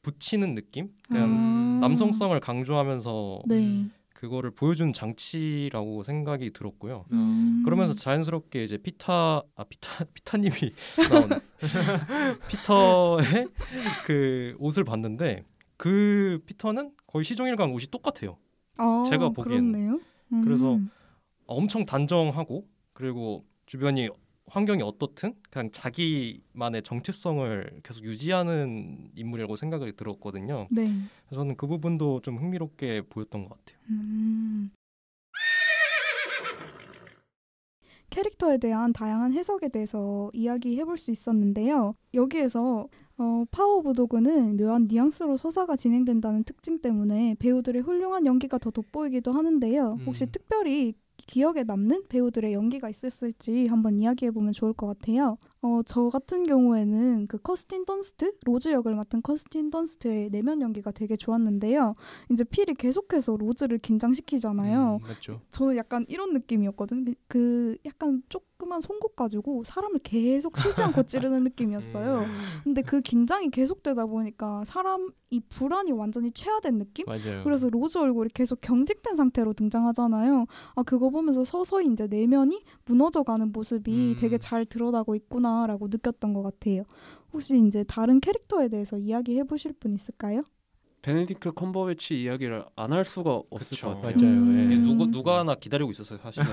붙이는 느낌? 그냥 남성성을 강조하면서 네. 그거를 보여준 장치라고 생각이 들었고요. 그러면서 자연스럽게 이제 피타님이 나오는 피터의 그 옷을 봤는데 그 피터는 거의 시종일관 옷이 똑같아요. 제가 보기에는. 그렇네요. 그래서 엄청 단정하고 그리고 주변이 환경이 어떻든 그냥 자기만의 정체성을 계속 유지하는 인물이라고 생각이 들었거든요. 네. 그래서 저는 그 부분도 좀 흥미롭게 보였던 것 같아요. 캐릭터에 대한 다양한 해석에 대해서 이야기해볼 수 있었는데요. 여기에서 파워 오브 도그는 묘한 뉘앙스로 서사가 진행된다는 특징 때문에 배우들의 훌륭한 연기가 더 돋보이기도 하는데요. 혹시 특별히 기억에 남는 배우들의 연기가 있었을지 한번 이야기해보면 좋을 것 같아요. 저 같은 경우에는 그 커스틴 던스트, 로즈 역을 맡은 커스틴 던스트의 내면 연기가 되게 좋았는데요. 이제 필이 계속해서 로즈를 긴장시키잖아요. 맞죠. 저는 약간 이런 느낌이었거든. 그 약간 조그만 송곳 가지고 사람을 계속 쉬지 않고 찌르는 느낌이었어요. 근데 그 긴장이 계속되다 보니까 이 불안이 완전히 체화된 느낌? 맞아요. 그래서 로즈 얼굴이 계속 경직된 상태로 등장하잖아요. 그거 보면서 서서히 이제 내면이 무너져가는 모습이 되게 잘 드러나고 있구나라고 느꼈던 것 같아요. 혹시 이제 다른 캐릭터에 대해서 이야기해 보실 분 있을까요? 베네딕트 컴버배치 이야기를 안 할 수가 없을 그쵸. 것 같아요. 맞아요. 예. 누가 하나 기다리고 있었어요 사실은.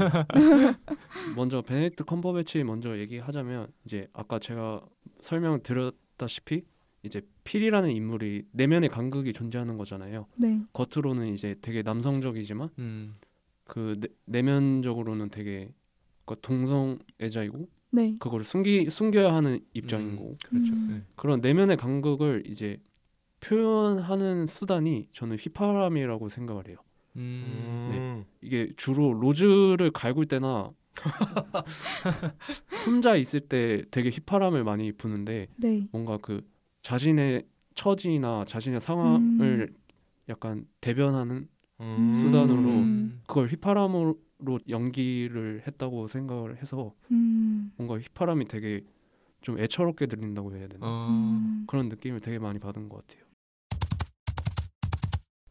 먼저 베네딕트 컴버배치 먼저 얘기하자면 이제 아까 제가 설명드렸다시피 이제 필이라는 인물이 내면의 간극이 존재하는 거잖아요. 네. 겉으로는 이제 되게 남성적이지만 그 내면적으로는 되게 동성애자이고 네. 그걸 숨겨야 하는 입장인 거고. 그렇죠. 그런 내면의 간극을 이제 표현하는 수단이 저는 휘파람이라고 생각을 해요. 네. 이게 주로 로즈를 갈굴 때나 혼자 있을 때 되게 휘파람을 많이 부는데 네. 뭔가 그 자신의 처지나 자신의 상황을 약간 대변하는 수단으로 그걸 휘파람으로 연기를 했다고 생각을 해서 뭔가 휘파람이 되게 좀 애처롭게 들린다고 해야 되나 그런 느낌을 되게 많이 받은 것 같아요.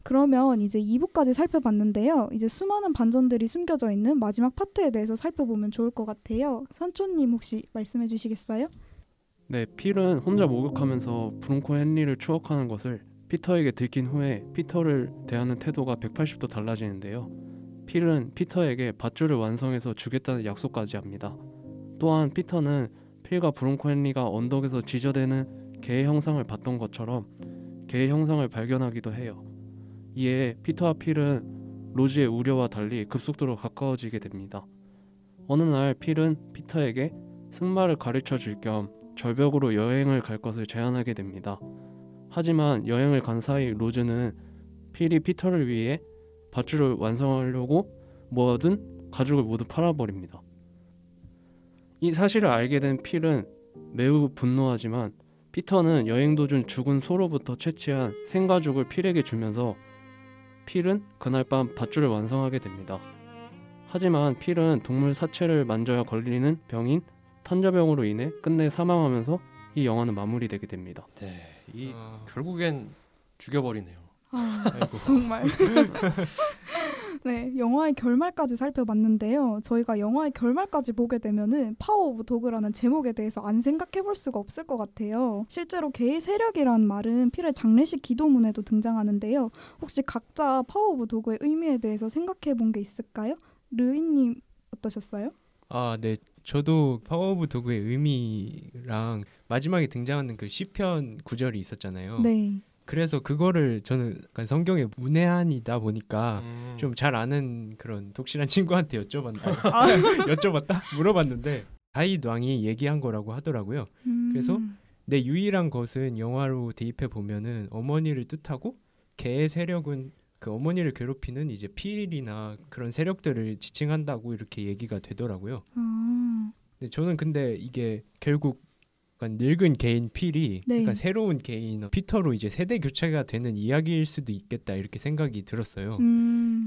그러면 이제 2부까지 살펴봤는데요. 이제 수많은 반전들이 숨겨져 있는 마지막 파트에 대해서 살펴보면 좋을 것 같아요. 산초님 혹시 말씀해 주시겠어요? 네, 필은 혼자 목욕하면서 브론코 헨리를 추억하는 것을 피터에게 들킨 후에 피터를 대하는 태도가 180도 달라지는데요. 필은 피터에게 밧줄을 완성해서 주겠다는 약속까지 합니다. 또한 피터는 필과 브론코 헨리가 언덕에서 지저대는 개의 형상을 봤던 것처럼 개의 형상을 발견하기도 해요. 이에 피터와 필은 로즈의 우려와 달리 급속도로 가까워지게 됩니다. 어느 날 필은 피터에게 승마를 가르쳐 줄 겸 절벽으로 여행을 갈 것을 제안하게 됩니다. 하지만 여행을 간 사이 로즈는 필이 피터를 위해 밧줄을 완성하려고 모아둔 가죽을 모두 팔아버립니다. 이 사실을 알게 된 필은 매우 분노하지만 피터는 여행 도중 죽은 소로부터 채취한 생가죽을 필에게 주면서 필은 그날 밤 밧줄을 완성하게 됩니다. 하지만 필은 동물 사체를 만져야 걸리는 병인 탄저병으로 인해 끝내 사망하면서 이 영화는 마무리되게 됩니다. 네, 결국엔 죽여버리네요. 정말. 네, 영화의 결말까지 살펴봤는데요. 저희가 영화의 결말까지 보게 되면은 파워 오브 도그라는 제목에 대해서 안 생각해볼 수가 없을 것 같아요. 실제로 개의 세력이라는 말은 필의 장례식 기도문에도 등장하는데요. 혹시 각자 파워 오브 도그의 의미에 대해서 생각해본 게 있을까요? 르이님 어떠셨어요? 네. 저도 파워 오브 도그의 의미랑 마지막에 등장하는 그 시편 구절이 있었잖아요. 네. 그래서 그거를 저는 약간 성경의 문외한이다 보니까 좀 잘 아는 그런 독실한 친구한테 여쭤봤다? 물어봤는데 다윗 왕이 얘기한 거라고 하더라고요. 그래서 내 유일한 것은 영화로 대입해 보면은 어머니를 뜻하고 개의 세력은 그 어머니를 괴롭히는 이제 필이나 그런 세력들을 지칭한다고 이렇게 얘기가 되더라고요. 근데 저는 근데 이게 결국 약간 늙은 개인 필이 네. 약간 새로운 개인 피터로 이제 세대 교체가 되는 이야기일 수도 있겠다 이렇게 생각이 들었어요.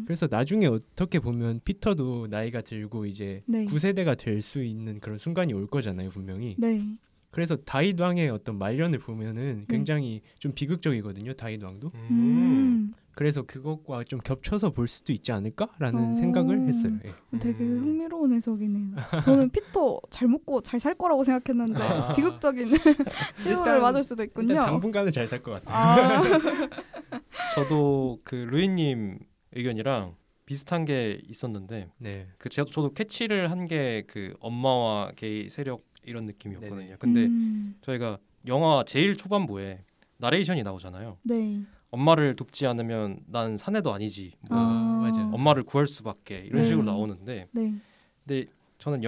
그래서 나중에 어떻게 보면 피터도 나이가 들고 이제 네. 9세대가 될 수 있는 그런 순간이 올 거잖아요, 분명히. 네. 그래서 다윗 왕의 어떤 말년을 보면은 굉장히 좀 비극적이거든요, 다윗 왕도. 그래서 그것과 좀 겹쳐서 볼 수도 있지 않을까라는 생각을 했어요. 예. 되게 흥미로운 해석이네요. 저는 피터 잘 먹고 잘 살 거라고 생각했는데 비극적인 치료를 맞을 수도 있군요. 일단 당분간은 잘 살 것 같아요. 저도 그 루이님 의견이랑 비슷한 게 있었는데 네. 저도 캐치를 한 게 그 엄마와 게이 세력 이런 느낌이었거든요. 근데 저희가 영화 제일 초반부에 나레이션이 나오잖아요. 네. 엄마를 돕지 않으면 난 사내도 아니지. 맞아. 엄마를 구할 수밖에 이런 네. 식으로 나오는데 네. 근데 저는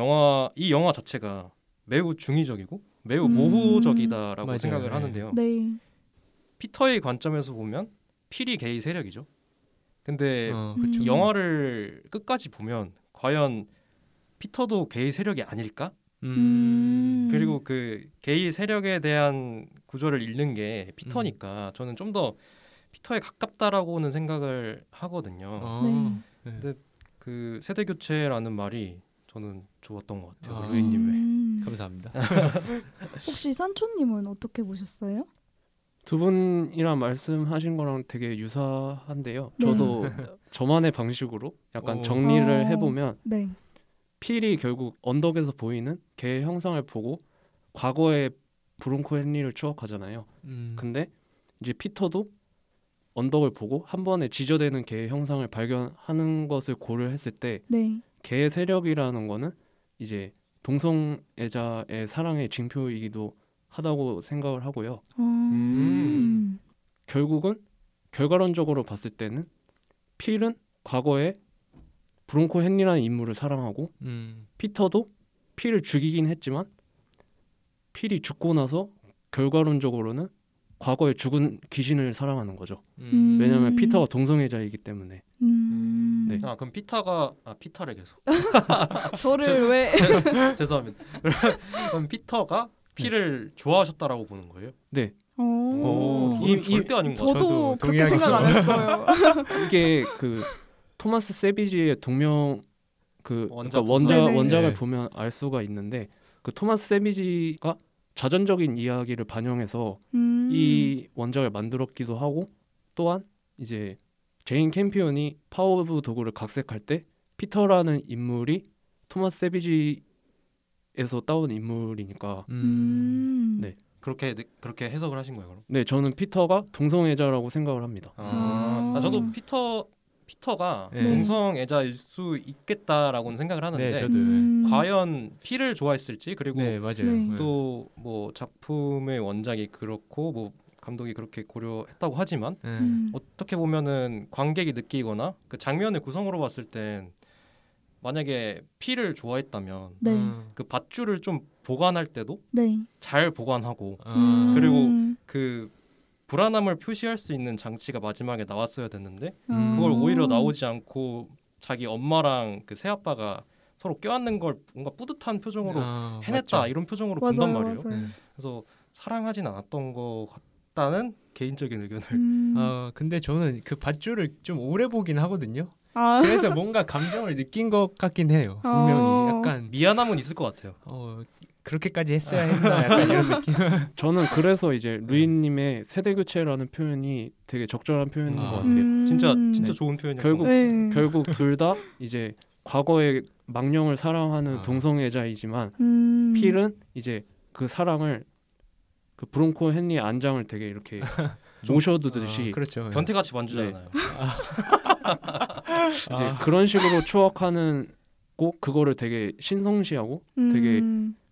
이 영화 자체가 매우 중의적이고 매우 모호적이다라고 맞아요. 생각을 네. 하는데요. 네. 피터의 관점에서 보면 필이 게이 세력이죠. 근데 그렇죠. 영화를 끝까지 보면 과연 피터도 게이 세력이 아닐까? 그리고 그 게이 세력에 대한 구조를 읽는 게 피터니까 저는 좀 더 피터에 가깝다라고는 생각을 하거든요. 네. 근데 그 세대 교체라는 말이 저는 좋았던 것 같아요. 아. 루이님의. 감사합니다. 혹시 산초님은 어떻게 보셨어요? 두 분이랑 말씀하신 거랑 되게 유사한데요. 네. 저도 저만의 방식으로 약간 오. 정리를 해보면 네. 필이 결국 언덕에서 보이는 개의 형상을 보고 과거의 브론코 헨리를 추억하잖아요. 근데 이제 피터도 언덕을 보고 한 번에 지저대는 개의 형상을 발견하는 것을 고려했을 때 네. 개의 세력이라는 거는 이제 동성애자의 사랑의 징표이기도 하다고 생각을 하고요. 결국은 결과론적으로 봤을 때는 필은 과거에 브론코 헨리라는 인물을 사랑하고 피터도 필을 죽이긴 했지만 필이 죽고 나서 결과론적으로는 과거에 죽은 귀신을 사랑하는 거죠. 왜냐하면 피터가 동성애자이기 때문에. 네. 아 그럼 피터를 계속 저를 왜? 죄송합니다. 그럼 피터가 필을 좋아하셨다라고 보는 거예요? 네. 저는 절대 아닌 것 같아요. 저도 그렇게 생각 안 했어요. 이게 그 토마스 세비지의 동명 그 원작 원작을 네. 보면 알 수가 있는데 그 토마스 세비지가 자전적인 이야기를 반영해서 이 원작을 만들었기도 하고 또한 이제 제인 캠피온이 파워 오브 도그를 각색할 때 피터라는 인물이 토마스 세비지에서 따온 인물이니까 네. 그렇게 해석을 하신 거예요, 그럼? 네, 저는 피터가 동성애자라고 생각을 합니다. 저도 피터가 네. 동성애자일 수 있겠다라고는 생각을 하는데 네, 저도. 과연 필을 좋아했을지 그리고 네, 맞아요. 네. 또 뭐 작품의 원작이 그렇고 뭐 감독이 그렇게 고려했다고 하지만 어떻게 보면은 관객이 느끼거나 그 장면의 구성으로 봤을 땐 만약에 필을 좋아했다면 네. 그 밧줄을 좀 보관할 때도 네. 잘 보관하고 아. 그리고 그 불안함을 표시할 수 있는 장치가 마지막에 나왔어야 됐는데 그걸 오히려 나오지 않고 자기 엄마랑 그 새아빠가 서로 껴안는 걸 뭔가 뿌듯한 표정으로 해냈다 맞죠. 이런 표정으로 맞아요, 본단 말이에요. 맞아요. 그래서 사랑하진 않았던 것 같다는 개인적인 의견을. 근데 저는 그 밧줄을 좀 오래 보긴 하거든요. 아. 그래서 뭔가 감정을 느낀 것 같긴 해요. 분명히 약간 미안함은 있을 것 같아요. 그렇게까지 했어야 했나 약간 이런 느낌. 저는 그래서 이제 루이님의 세대 교체라는 표현이 되게 적절한 표현인 것 같아요. 진짜 네. 좋은 표현이었던 결국 것 같아요. 결국 둘 다 이제 과거의 망령을 사랑하는 동성애자이지만 필은 이제 그 사랑을 그 브론코 헨리의 안장을 되게 이렇게 모셔두듯이 그렇죠. 변태같이 만지잖아요. 이제 그런 식으로 추억하는 꼭 그거를 되게 신성시하고 되게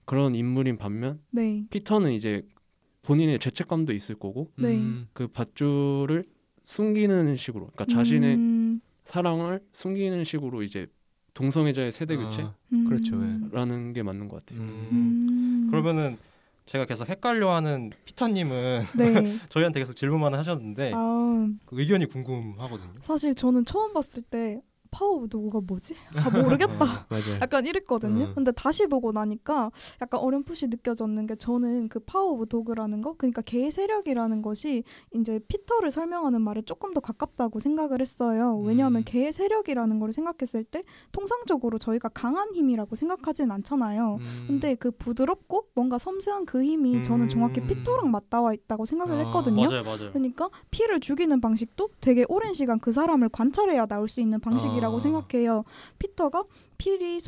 그런 인물인 반면 네. 피터는 이제 본인의 죄책감도 있을 거고 네. 그 밧줄을 숨기는 식으로 그러니까 자신의 사랑을 숨기는 식으로 이제 동성애자의 세대 교체라는 게 맞는 것 같아요. 그러면은 제가 계속 헷갈려하는 피터님은 네. 저희한테 계속 질문만 하셨는데 그 의견이 궁금하거든요. 사실 저는 처음 봤을 때 파워 오브 도그가 뭐지? 모르겠다. 맞아요. 약간 이랬거든요. 근데 다시 보고 나니까 약간 어렴풋이 느껴졌는 게 저는 그 파워 오브 도그라는 거, 그러니까 개의 세력이라는 것이 이제 피터를 설명하는 말에 조금 더 가깝다고 생각을 했어요. 왜냐하면 개의 세력이라는 걸 생각했을 때 통상적으로 저희가 강한 힘이라고 생각하진 않잖아요. 근데 그 부드럽고 뭔가 섬세한 그 힘이 저는 정확히 피터랑 맞닿아 있다고 생각을 했거든요. 맞아요. 그러니까 피를 죽이는 방식도 되게 오랜 시간 그 사람을 관찰해야 나올 수 있는 방식이라고 생각해요. 피터가 필이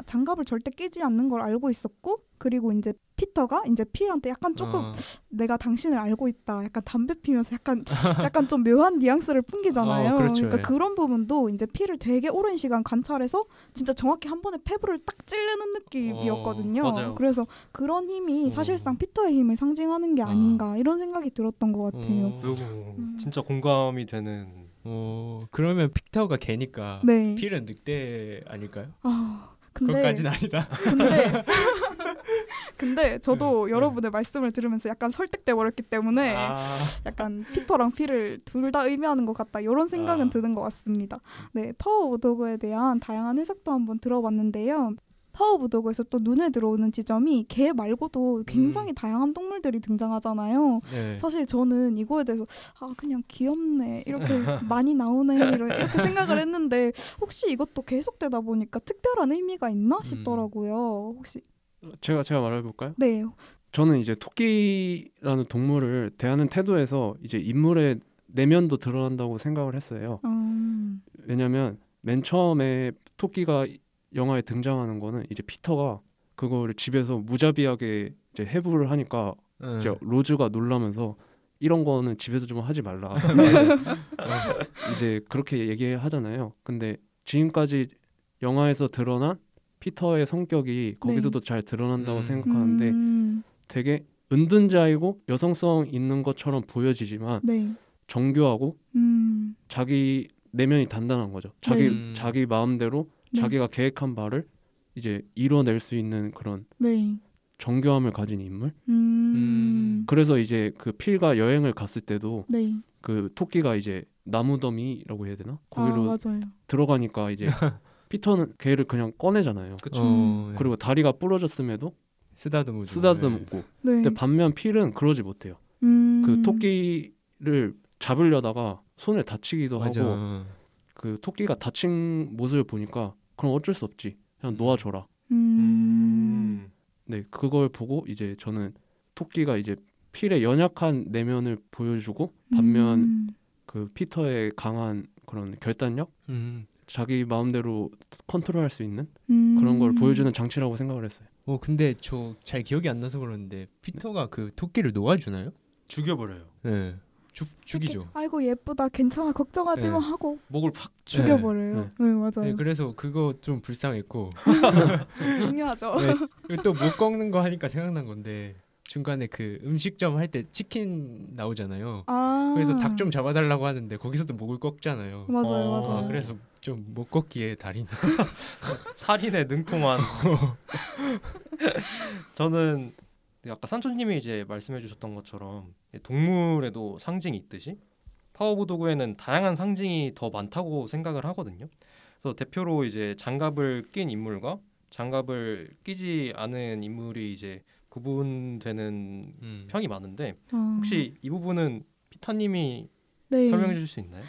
장갑을 절대 끼지 않는 걸 알고 있었고, 그리고 이제 피터가 이제 필한테 약간 조금 내가 당신을 알고 있다, 약간 담배 피면서 약간 좀 묘한 뉘앙스를 풍기잖아요. 그렇죠. 그러니까 그런 부분도 이제 필을 되게 오랜 시간 관찰해서 진짜 정확히 한 번에 폐부를 딱 찌르는 느낌이었거든요. 맞아요. 그래서 그런 힘이 사실상 피터의 힘을 상징하는 게 아닌가 이런 생각이 들었던 것 같아요. 진짜 공감이 되는. 그러면 피터가 개니까 네. 필은 늑대 아닐까요? 그것까지는 아니다. 근데 저도 여러분의 말씀을 들으면서 약간 설득돼 버렸기 때문에 약간 피터랑 필을 둘 다 의미하는 것 같다 이런 생각은 드는 것 같습니다. 네, 파워 오브 도그에 대한 다양한 해석도 한번 들어봤는데요. 파워 오브 도그에서 또 눈에 들어오는 지점이 개 말고도 굉장히 다양한 동물들이 등장하잖아요. 네. 사실 저는 이거에 대해서 그냥 귀엽네 이렇게 많이 나오네 이렇게 생각을 했는데 혹시 이것도 계속되다 보니까 특별한 의미가 있나 싶더라고요. 혹시 제가 말해볼까요? 네. 저는 이제 토끼라는 동물을 대하는 태도에서 이제 인물의 내면도 드러난다고 생각을 했어요. 왜냐하면 맨 처음에 토끼가 영화에 등장하는 거는 이제 피터가 그거를 집에서 무자비하게 이제 해부를 하니까 이제 로즈가 놀라면서 이런 거는 집에서 좀 하지 말라. 이제 그렇게 얘기하잖아요. 근데 지금까지 영화에서 드러난 피터의 성격이 거기서도 잘 드러난다고 생각하는데 되게 은둔자이고 여성성 있는 것처럼 보여지지만 정교하고 자기 내면이 단단한 거죠. 자기 마음대로 자기가 계획한 바를 이제 이뤄낼 수 있는 그런 정교함을 가진 인물. 그래서 이제 그 필과 여행을 갔을 때도 그 토끼가 이제 나무더미라고 해야 되나? 거기로 들어가니까 이제 피터는 걔를 그냥 꺼내잖아요. 그리고 다리가 부러졌음에도 쓰다듬고. 근데 반면 필은 그러지 못해요. 그 토끼를 잡으려다가 손을 다치기도 하고 그 토끼가 다친 모습을 보니까 그럼 어쩔 수 없지. 그냥 놓아줘라. 네, 그걸 보고 이제 저는 토끼가 이제 필의 연약한 내면을 보여주고 반면 그 피터의 강한 그런 결단력, 자기 마음대로 컨트롤할 수 있는 그런 걸 보여주는 장치라고 생각을 했어요. 근데 저 잘 기억이 안 나서 그러는데 피터가 그 토끼를 놓아주나요? 죽여버려요. 네. 죽이죠. 아이고 예쁘다 괜찮아 걱정하지 마 하고 목을 팍 죽여버려요. 네, 맞아요. 네, 그래서 그거 좀 불쌍했고 중요하죠. 또 못 꺾는 거 하니까 생각난 건데 중간에 그 음식점 할 때 치킨 나오잖아요. 그래서 닭 좀 잡아달라고 하는데 거기서도 목을 꺾잖아요. 맞아요. 그래서 좀 못 꺾기에 달인 살인에 능통한. 저는 아까 산초님이 이제 말씀해주셨던 것처럼 동물에도 상징이 있듯이 파워 오브 도그에는 다양한 상징이 더 많다고 생각을 하거든요. 그래서 대표로 이제 장갑을 낀 인물과 장갑을 끼지 않은 인물이 이제 구분되는 평이 많은데 혹시 이 부분은 피터님이 설명해 주실 수 있나요?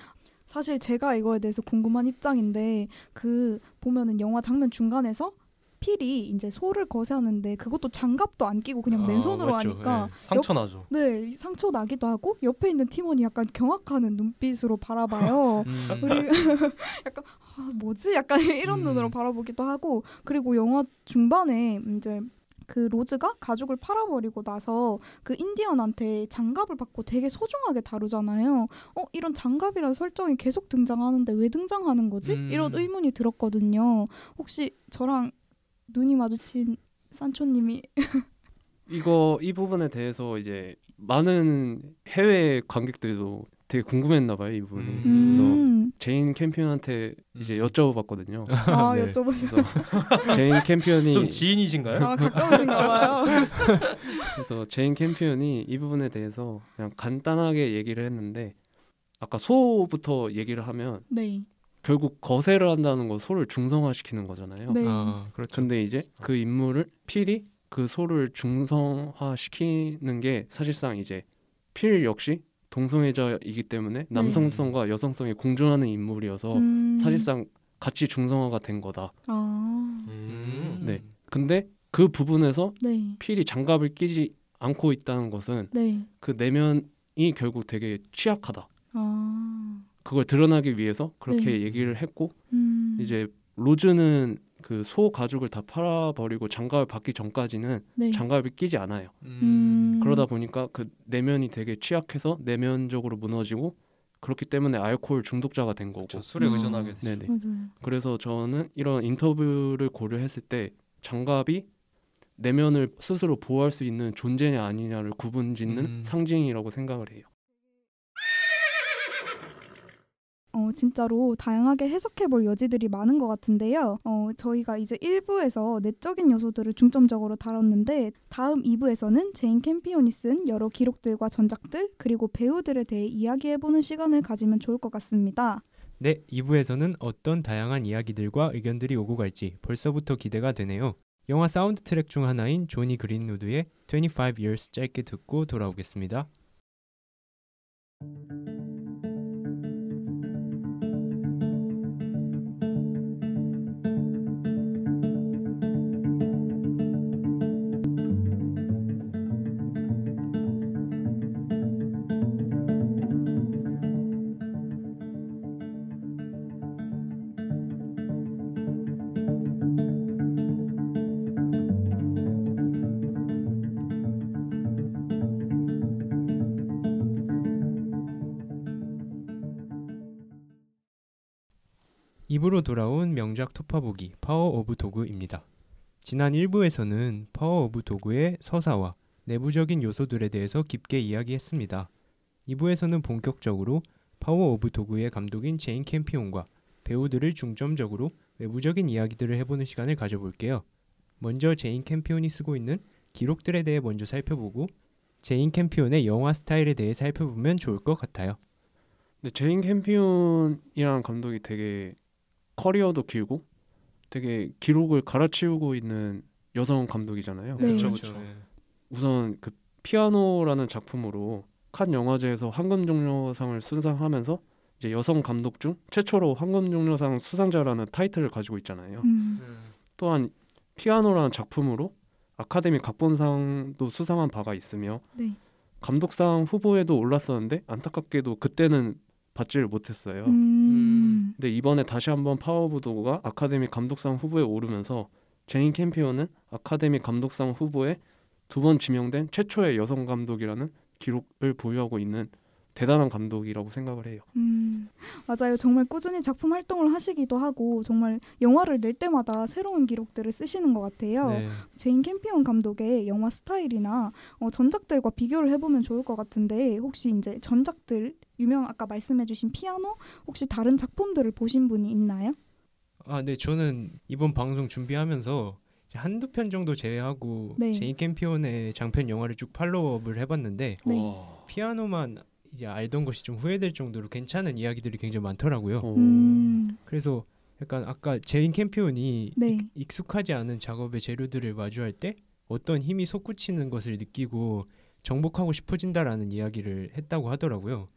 사실 제가 이거에 대해서 궁금한 입장인데 그 보면은 영화 장면 중간에서 필이 이제 소를 거세하는데 그것도 장갑도 안 끼고 그냥 맨손으로 맞죠. 하니까 상처 나죠. 네, 상처 나기도 하고 옆에 있는 팀원이 약간 경악하는 눈빛으로 바라봐요. 그리고 약간 뭐지? 약간 이런 눈으로 바라보기도 하고 그리고 영화 중반에 이제 그 로즈가 가죽을 팔아버리고 나서 그 인디언한테 장갑을 받고 되게 소중하게 다루잖아요. 이런 장갑이라는 설정이 계속 등장하는데 왜 등장하는 거지? 이런 의문이 들었거든요. 혹시 저랑 눈이 마주친 산초님이 이 부분에 대해서 이제 많은 해외 관객들도 되게 궁금했나 봐요, 이 부분이. 그래서 제인 캠피언한테 이제 여쭤봤거든요. 네. 여쭤보셔서 제인 캠피언이 좀 지인이신가요? 가까우신가 봐요. 그래서 제인 캠피언이 이 부분에 대해서 그냥 간단하게 얘기를 했는데 아까 소부터 얘기를 하면 결국 거세를 한다는 거 소를 중성화시키는 거잖아요. 그렇죠. 근데 이제 그 인물을 필이 그 소를 중성화시키는 게 사실상 이제 필 역시 동성애자이기 때문에 남성성과 여성성이 공존하는 인물이어서 사실상 같이 중성화가 된 거다. 네. 근데 그 부분에서 필이 장갑을 끼지 않고 있다는 것은 그 내면이 결국 되게 취약하다. 그걸 드러나기 위해서 그렇게 얘기를 했고 이제 로즈는 그 소 가죽을 다 팔아버리고 장갑을 받기 전까지는 장갑을 끼지 않아요. 그러다 보니까 그 내면이 되게 취약해서 내면적으로 무너지고 그렇기 때문에 알코올 중독자가 된 거고 술에 의존하게 됐죠. 네네. 그래서 저는 이런 인터뷰를 고려했을 때 장갑이 내면을 스스로 보호할 수 있는 존재냐 아니냐를 구분짓는 상징이라고 생각을 해요. 진짜로 다양하게 해석해볼 여지들이 많은 것 같은데요. 저희가 이제 1부에서 내적인 요소들을 중점적으로 다뤘는데 다음 2부에서는 제인 캠피온이 쓴 여러 기록들과 전작들 그리고 배우들에 대해 이야기해보는 시간을 가지면 좋을 것 같습니다. 네, 2부에서는 어떤 다양한 이야기들과 의견들이 오고 갈지 벌써부터 기대가 되네요. 영화 사운드 트랙 중 하나인 조니 그린우드의 25 Years 짧게 듣고 돌아오겠습니다. 입으로 돌아온 명작 토파보기 파워 오브 도그입니다. 지난 1부에서는 파워 오브 도그의 서사와 내부적인 요소들에 대해서 깊게 이야기했습니다. 2부에서는 본격적으로 파워 오브 도그의 감독인 제인 캠피온과 배우들을 중점적으로 외부적인 이야기들을 해보는 시간을 가져볼게요. 먼저 제인 캠피온이 쓰고 있는 기록들에 대해 먼저 살펴보고 제인 캠피온의 영화 스타일에 대해 살펴보면 좋을 것 같아요. 근데 제인 캠피온이라는 감독이 되게 커리어도 길고 되게 기록을 갈아치우고 있는 여성 감독이잖아요. 네. 그렇죠. 우선 그 피아노라는 작품으로 칸 영화제에서 황금종려상을 수상하면서 이제 여성 감독 중 최초로 황금종려상 수상자라는 타이틀을 가지고 있잖아요. 또한 피아노라는 작품으로 아카데미 각본상도 수상한 바가 있으며 네. 감독상 후보에도 올랐었는데 안타깝게도 그때는 받지를 못했어요. 근데 이번에 다시 한번 파워 오브 도그가 아카데미 감독상 후보에 오르면서 제인 캠피온은 아카데미 감독상 후보에 2번 지명된 최초의 여성 감독이라는 기록을 보유하고 있는 대단한 감독이라고 생각을 해요. 맞아요. 정말 꾸준히 작품 활동을 하시기도 하고 정말 영화를 낼 때마다 새로운 기록들을 쓰시는 것 같아요. 네. 제인 캠피온 감독의 영화 스타일이나 전작들과 비교를 해보면 좋을 것 같은데 혹시 이제 전작들 아까 말씀해주신 피아노 혹시 다른 작품들을 보신 분이 있나요? 네, 저는 이번 방송 준비하면서 한두 편 정도 제외하고 네. 제인 캠피온의 장편 영화를 쭉 팔로우업을 해봤는데 네. 피아노만 이제 알던 것이 좀 후회될 정도로 괜찮은 이야기들이 굉장히 많더라고요. 그래서 약간 아까 제인 캠피온이 네. 익숙하지 않은 작업의 재료들을 마주할 때 어떤 힘이 솟구치는 것을 느끼고 정복하고 싶어진다라는 이야기를 했다고 하더라고요.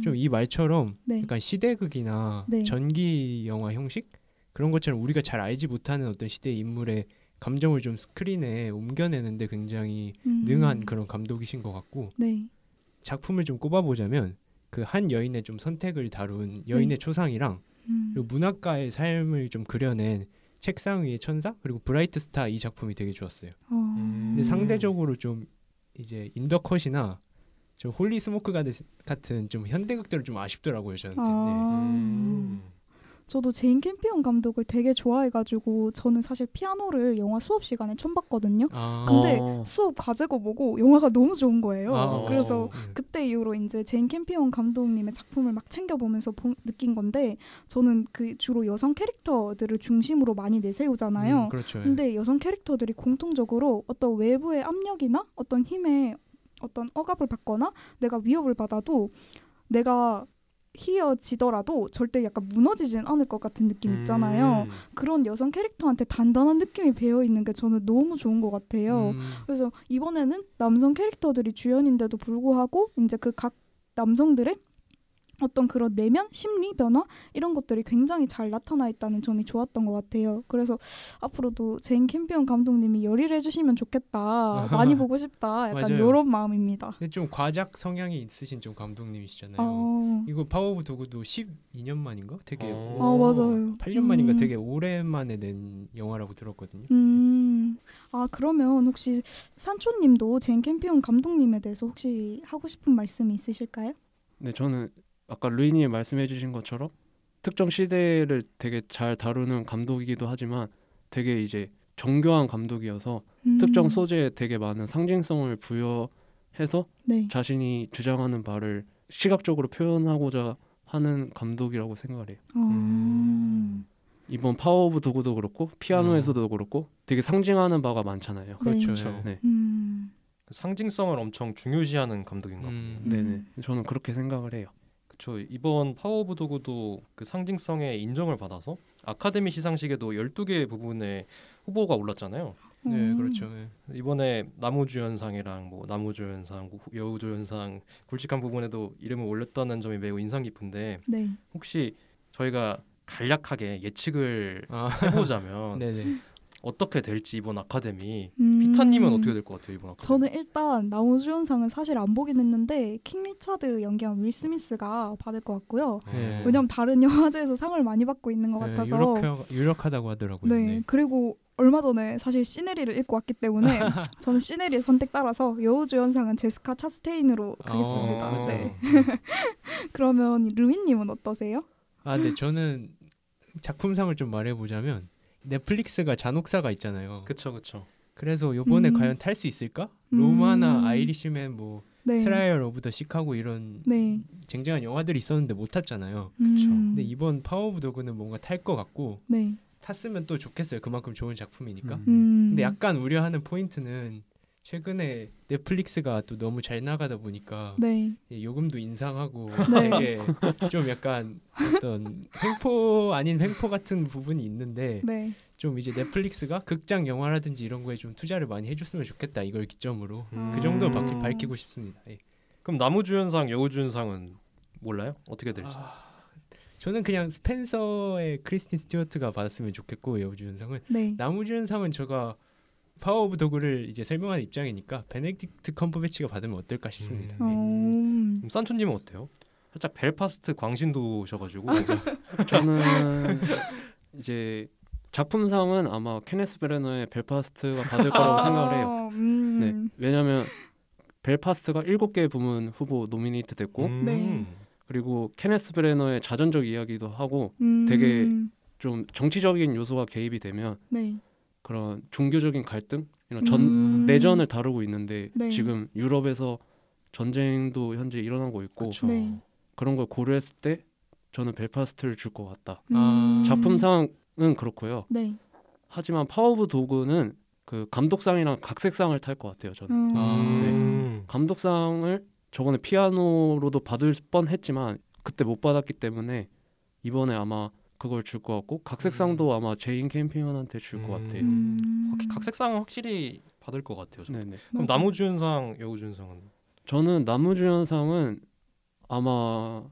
좀 이 말처럼 네. 약간 시대극이나 네. 전기 영화 형식 그런 것처럼 우리가 잘 알지 못하는 어떤 시대의 인물의 감정을 좀 스크린에 옮겨내는데 굉장히 능한 그런 감독이신 것 같고 네. 작품을 좀 꼽아보자면 그 한 여인의 좀 선택을 다룬 여인의 초상이랑 그리고 문학가의 삶을 좀 그려낸 책상 위의 천사 그리고 브라이트 스타 이 작품이 되게 좋았어요. 근데 상대적으로 좀 이제 인더컷이나 좀 홀리 스모크 같은 좀 현대극들은 좀 아쉽더라고요 저한테. 저도 제인 캠피온 감독을 되게 좋아해가지고 저는 사실 피아노를 영화 수업 시간에 처음 봤거든요. 근데 수업 과제고 뭐고 영화가 너무 좋은 거예요. 그래서 그때 이후로 이제 제인 캠피온 감독님의 작품을 막 챙겨보면서 느낀 건데 저는 그 주로 여성 캐릭터들을 중심으로 많이 내세우잖아요. 그렇죠. 근데 여성 캐릭터들이 공통적으로 어떤 외부의 압력이나 어떤 힘에 어떤 억압을 받거나 내가 위협을 받아도 내가 휘어지더라도 절대 약간 무너지진 않을 것 같은 느낌 있잖아요. 그런 여성 캐릭터한테 단단한 느낌이 배어있는 게 저는 너무 좋은 것 같아요. 그래서 이번에는 남성 캐릭터들이 주연인데도 불구하고 이제 그 각 남성들의 어떤 그런 내면, 심리 변화 이런 것들이 굉장히 잘 나타나 있다는 점이 좋았던 것 같아요. 그래서 앞으로도 제인 캠피온 감독님이 열일해 주시면 좋겠다. 많이 보고 싶다. 약간 이런 마음입니다. 근데 좀 과작 성향이 있으신 좀 감독님이시잖아요. 이거 파워 오브 도그도 12년 만인가? 되게 맞아요. 8년 만인가 되게 오랜만에 낸 영화라고 들었거든요. 그러면 혹시 산초님도 제인 캠피온 감독님에 대해서 혹시 하고 싶은 말씀이 있으실까요? 네, 저는 아까 루이님이 말씀해주신 것처럼 특정 시대를 되게 잘 다루는 감독이기도 하지만 되게 이제 정교한 감독이어서 특정 소재에 되게 많은 상징성을 부여해서 네. 자신이 주장하는 바를 시각적으로 표현하고자 하는 감독이라고 생각을 해요. 이번 파워 오브 도그도 그렇고 피아노에서도 그렇고 되게 상징하는 바가 많잖아요. 그렇죠. 네. 상징성을 엄청 중요시하는 감독인가 보네요. 네네. 저는 그렇게 생각을 해요. 그렇죠. 이번 파워 오브 도그도 그 상징성에 인정을 받아서 아카데미 시상식에도 12개 부분에 후보가 올랐잖아요. 네, 그렇죠. 네. 이번에 나무주연상이랑 뭐 나무조연상, 여우조연상 굵직한 부분에도 이름을 올렸다는 점이 매우 인상 깊은데 네. 혹시 저희가 간략하게 예측을 해보자면 네네. 어떻게 될지 이번 아카데미 피타님은 어떻게 될 것 같아요 이번 아카데미? 저는 일단 나무주연상은 사실 안 보긴 했는데 킹 리차드 연기한 윌 스미스가 받을 것 같고요. 네. 왜냐면 다른 영화제에서 상을 많이 받고 있는 것 같아서 유력하다고 하더라고요. 네. 네. 그리고 얼마 전에 사실 시네리를 읽고 왔기 때문에 저는 시네리의 선택 따라서 여우주연상은 제스카 차스테인으로 가겠습니다. 네. 그러면 르윈님은 어떠세요? 네, 저는 작품상을 좀 말해보자면 넷플릭스가 잔혹사가 있잖아요. 그쵸. 그래서 이번에 과연 탈 수 있을까? 로마나 아이리시맨, 뭐 네. 트라이얼 오브 더 시카고 이런 네. 쟁쟁한 영화들이 있었는데 못 탔잖아요. 그쵸. 근데 이번 파워 오브 도그는 뭔가 탈 것 같고 네. 탔으면 또 좋겠어요. 그만큼 좋은 작품이니까. 근데 근데 약간 우려하는 포인트는 최근에 넷플릭스가 또 너무 잘 나가다 보니까 네. 요금도 인상하고 네. 되게 좀 약간 어떤 횡포 아닌 횡포 같은 부분이 있는데 네. 좀 이제 넷플릭스가 극장 영화라든지 이런 거에 좀 투자를 많이 해줬으면 좋겠다. 이걸 기점으로 그 정도 밝히고 싶습니다. 예. 그럼 나무주연상, 여우주연상은 몰라요? 어떻게 될지? 저는 그냥 스펜서의 크리스틴 스튜어트가 받았으면 좋겠고 여우주연상은 네. 나무주연상은 제가 파워 오브 도그를 이제 설명하는 입장이니까 베네딕트 컴버배치가 받으면 어떨까 싶습니다. 예. 그럼 산초님은 어때요? 살짝 벨파스트 광신도셔가지고 저는 이제 작품상은 아마 케네스 브래너의 벨파스트가 받을 거라고 생각을 해요. 네, 왜냐하면 벨파스트가 7개 부문 후보 노미네이트 됐고 네. 그리고 케네스 브래너의 자전적 이야기도 하고 되게 좀 정치적인 요소가 개입이 되면 네. 그런 종교적인 갈등, 이런 내전을 다루고 있는데 네. 지금 유럽에서 전쟁도 현재 일어나고 있고 네. 그런 걸 고려했을 때 저는 벨파스트를 줄 것 같다. 아. 작품상은 그렇고요. 네. 하지만 파워 오브 도그는 그 감독상이랑 각색상을 탈 것 같아요. 저는 네. 감독상을 저번에 피아노로도 받을 뻔했지만 그때 못 받았기 때문에 이번에 아마 그걸 줄 것 같고 각색상도 아마 제인 캠피언한테 줄 것 같아요. 각색상은 확실히 받을 것 같아요. 저는. 네네. 그럼 나무주연상, 여우주연상은? 저는 나무주연상은 아마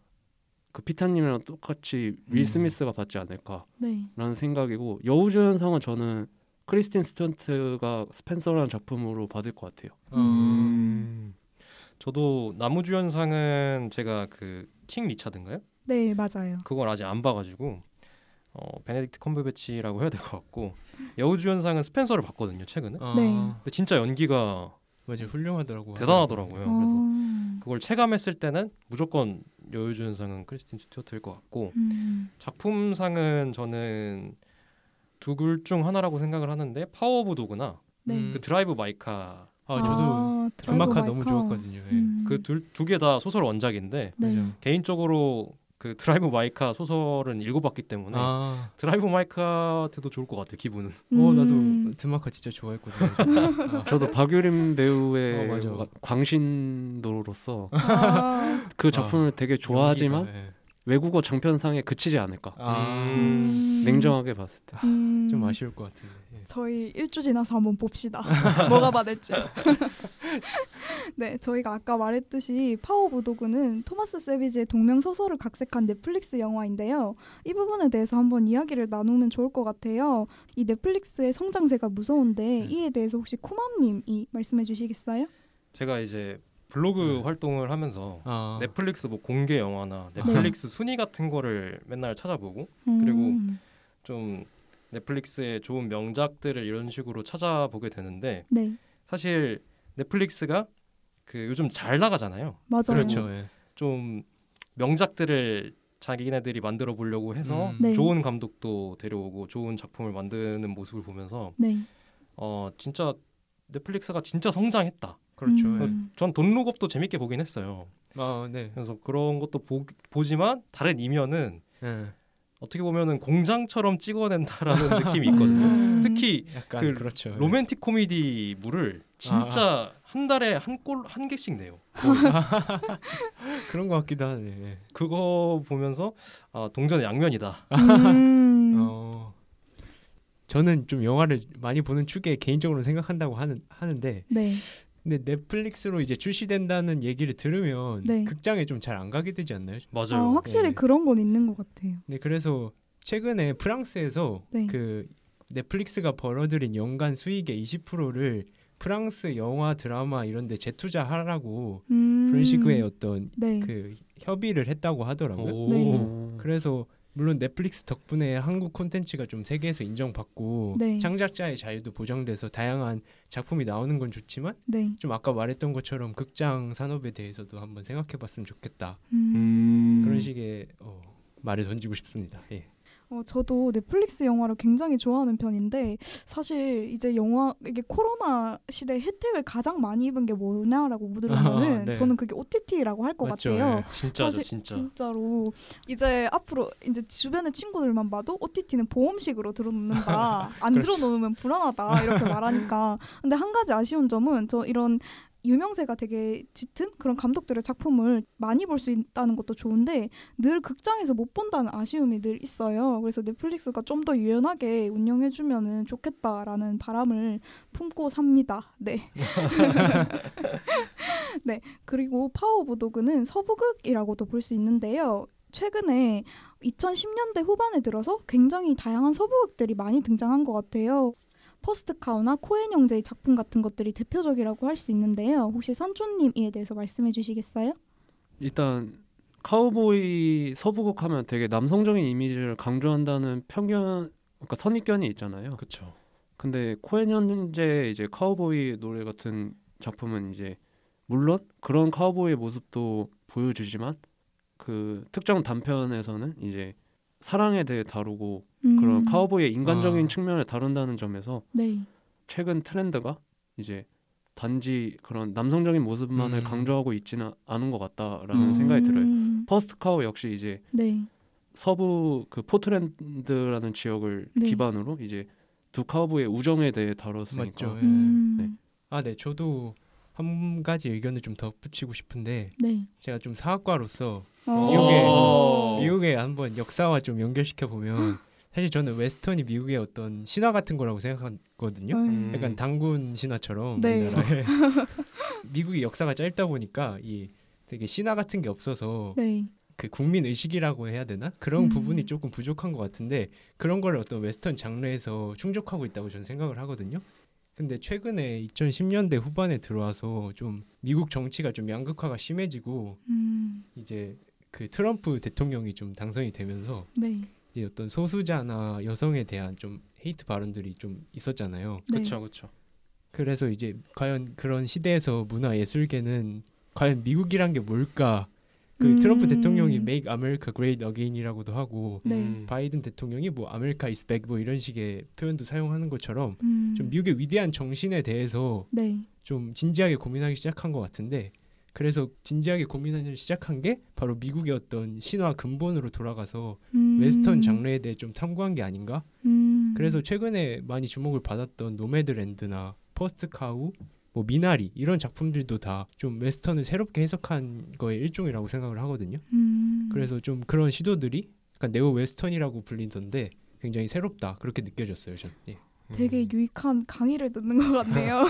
그 피타님이랑 똑같이 윌 스미스가 받지 않을까라는 네. 생각이고 여우주연상은 저는 크리스틴 스튜어트가 스펜서라는 작품으로 받을 것 같아요. 저도 나무주연상은 제가 그 킹 리차드인가요? 네, 맞아요. 그걸 아직 안 봐가지고 베네딕트 컴버배치라고 해야 될 것 같고 여우주연상은 스펜서를 봤거든요 최근에. 네. 근데 진짜 연기가 맞아요, 훌륭하더라고요. 대단하더라고요. 그래서 어. 그걸 체감했을 때는 무조건 여우주연상은 크리스틴 스튜어트일 것 같고 작품상은 저는 두 글 중 하나라고 생각을 하는데 파워 오브 도그나 네. 그 드라이브 마이카 저도 그 마카 너무 좋았거든요. 예. 그 두 개 다 소설 원작인데 네. 개인적으로 그 드라이브 마이카 소설은 읽어봤기 때문에 드라이브 마이카한테도 좋을 것 같아요. 기분은. 나도 드마카 진짜 좋아했거든요. 저도 박유림 배우의 맞아. 광신도로서 그 작품을 되게 좋아하지만 연기가, 예. 외국어 장편상에 그치지 않을까. 냉정하게 봤을 때. 좀 아쉬울 것 같은데. 예. 저희 1주 지나서 한번 봅시다. 뭐가 받을지. 네, 저희가 아까 말했듯이 파워 오브 도그는 토마스 세비지의 동명 소설을 각색한 넷플릭스 영화인데요. 이 부분에 대해서 한번 이야기를 나누면 좋을 것 같아요. 이 넷플릭스의 성장세가 무서운데 이에 대해서 혹시 쿠맘님이 말씀해 주시겠어요? 제가 이제 블로그 활동을 하면서 넷플릭스 뭐 공개 영화나 넷플릭스 순위 같은 거를 맨날 찾아보고 그리고 좀 넷플릭스의 좋은 명작들을 이런 식으로 찾아보게 되는데 네. 사실 넷플릭스가 그 요즘 잘 나가잖아요. 맞아요. 그렇죠. 예. 좀 명작들을 자기네들이 만들어 보려고 해서 네. 좋은 감독도 데려오고 좋은 작품을 만드는 모습을 보면서 네. 진짜 넷플릭스가 진짜 성장했다. 그렇죠. 전 돈룩업도 재밌게 보긴 했어요. 네. 그래서 그런 것도 보지만 다른 이면은 어떻게 보면은 공장처럼 찍어낸다라는 느낌이 있거든요. 특히 약간 그렇죠. 로맨틱 코미디물을 진짜 한 달에 한 개씩 내요. 그런 것 같기도 하네. 그거 보면서 동전의 양면이다. 저는 좀 영화를 많이 보는 축에 개인적으로 생각한다고 하는데 네. 근데 넷플릭스로 이제 출시된다는 얘기를 들으면 네. 극장에 좀 잘 안 가게 되지 않나요? 맞아요. 확실히 네. 그런 건 있는 것 같아요. 네, 그래서 최근에 프랑스에서 네. 그 넷플릭스가 벌어들인 연간 수익의 20%를 프랑스 영화, 드라마 이런 데 재투자하라고 그런 식의 어떤 네. 그 협의를 했다고 하더라고요. 네. 그래서 물론 넷플릭스 덕분에 한국 콘텐츠가 좀 세계에서 인정받고 네. 창작자의 자유도 보장돼서 다양한 작품이 나오는 건 좋지만 네. 좀 아까 말했던 것처럼 극장 산업에 대해서도 한번 생각해봤으면 좋겠다. 음. 그런 식의 말을 던지고 싶습니다. 예. 저도 넷플릭스 영화를 굉장히 좋아하는 편인데 사실 이제 이게 코로나 시대 혜택을 가장 많이 입은 게 뭐냐라고 물으면은 네. 저는 그게 OTT라고 할 것 맞죠, 같아요. 예. 진짜죠, 사실 진짜. 진짜로 이제 앞으로 이제 주변의 친구들만 봐도 OTT는 보험식으로 들어놓는다. 안 그렇죠. 들어놓으면 불안하다 이렇게 말하니까. 근데 한 가지 아쉬운 점은 저 이런 유명세가 되게 짙은 그런 감독들의 작품을 많이 볼 수 있다는 것도 좋은데 늘 극장에서 못 본다는 아쉬움이 늘 있어요. 그래서 넷플릭스가 좀 더 유연하게 운영해주면 좋겠다라는 바람을 품고 삽니다. 네. 네. 그리고 파워 오브 도그는 서부극이라고도 볼 수 있는데요. 최근에 2010년대 후반에 들어서 굉장히 다양한 서부극들이 많이 등장한 것 같아요. 퍼스트 카우나 코엔 형제의 작품 같은 것들이 대표적이라고 할 수 있는데요. 혹시 선조님 이에 대해서 말씀해 주시겠어요? 일단 카우보이 서부극 하면 되게 남성적인 이미지를 강조한다는 편견, 그러니까 선입견이 있잖아요. 그렇죠. 근데 코엔 현재 이제 카우보이 노래 같은 작품은 이제 물론 그런 카우보이의 모습도 보여주지만 그 특정 단편에서는 이제 사랑에 대해 다루고 그런 카우보이의 인간적인 측면을 다룬다는 점에서 네. 최근 트렌드가 이제 단지 그런 남성적인 모습만을 강조하고 있지는 않은 것 같다라는 생각이 들어요. 퍼스트 카우 역시 이제 네. 서부 그 포트랜드라는 지역을 네. 기반으로 이제 두 카우보이의 우정에 대해 다뤘으니까. 맞죠. 예. 네, 저도 한 가지 의견을 좀 덧붙이고 싶은데 네. 제가 좀 사학과로서 어. 미국의 한번 역사와 좀 연결시켜 보면 사실 저는 웨스턴이 미국의 어떤 신화 같은 거라고 생각하거든요. 약간 단군 신화처럼 네. 우리나라에 미국이 역사가 짧다 보니까 이 되게 신화 같은 게 없어서 네. 그 국민 의식이라고 해야 되나? 그런 부분이 조금 부족한 것 같은데 그런 걸 어떤 웨스턴 장르에서 충족하고 있다고 저는 생각을 하거든요. 근데 최근에 2010년대 후반에 들어와서 좀 미국 정치가 좀 양극화가 심해지고 이제 그 트럼프 대통령이 좀 당선이 되면서 네. 이제 어떤 소수자나 여성에 대한 좀 헤이트 발언들이 좀 있었잖아요. 네. 그렇죠. 그래서 이제 과연 그런 시대에서 문화 예술계는 과연 미국이란 게 뭘까? 그 트럼프 대통령이 Make America Great Again이라고도 하고 네. 바이든 대통령이 뭐 America is back 뭐 이런 식의 표현도 사용하는 것처럼 좀 미국의 위대한 정신에 대해서 네. 좀 진지하게 고민하기 시작한 것 같은데 그래서 진지하게 고민하기 시작한 게 바로 미국의 어떤 신화 근본으로 돌아가서 웨스턴 장르에 대해 좀 탐구한 게 아닌가? 그래서 최근에 많이 주목을 받았던 노매드랜드나 퍼스트 카우, 뭐 미나리 이런 작품들도 다 좀 웨스턴을 새롭게 해석한 거의 일종이라고 생각을 하거든요. 그래서 좀 그런 시도들이 약간 네오 웨스턴이라고 불리던데 굉장히 새롭다 그렇게 느껴졌어요. 저는. 예. 되게 유익한 강의를 듣는 것 같네요.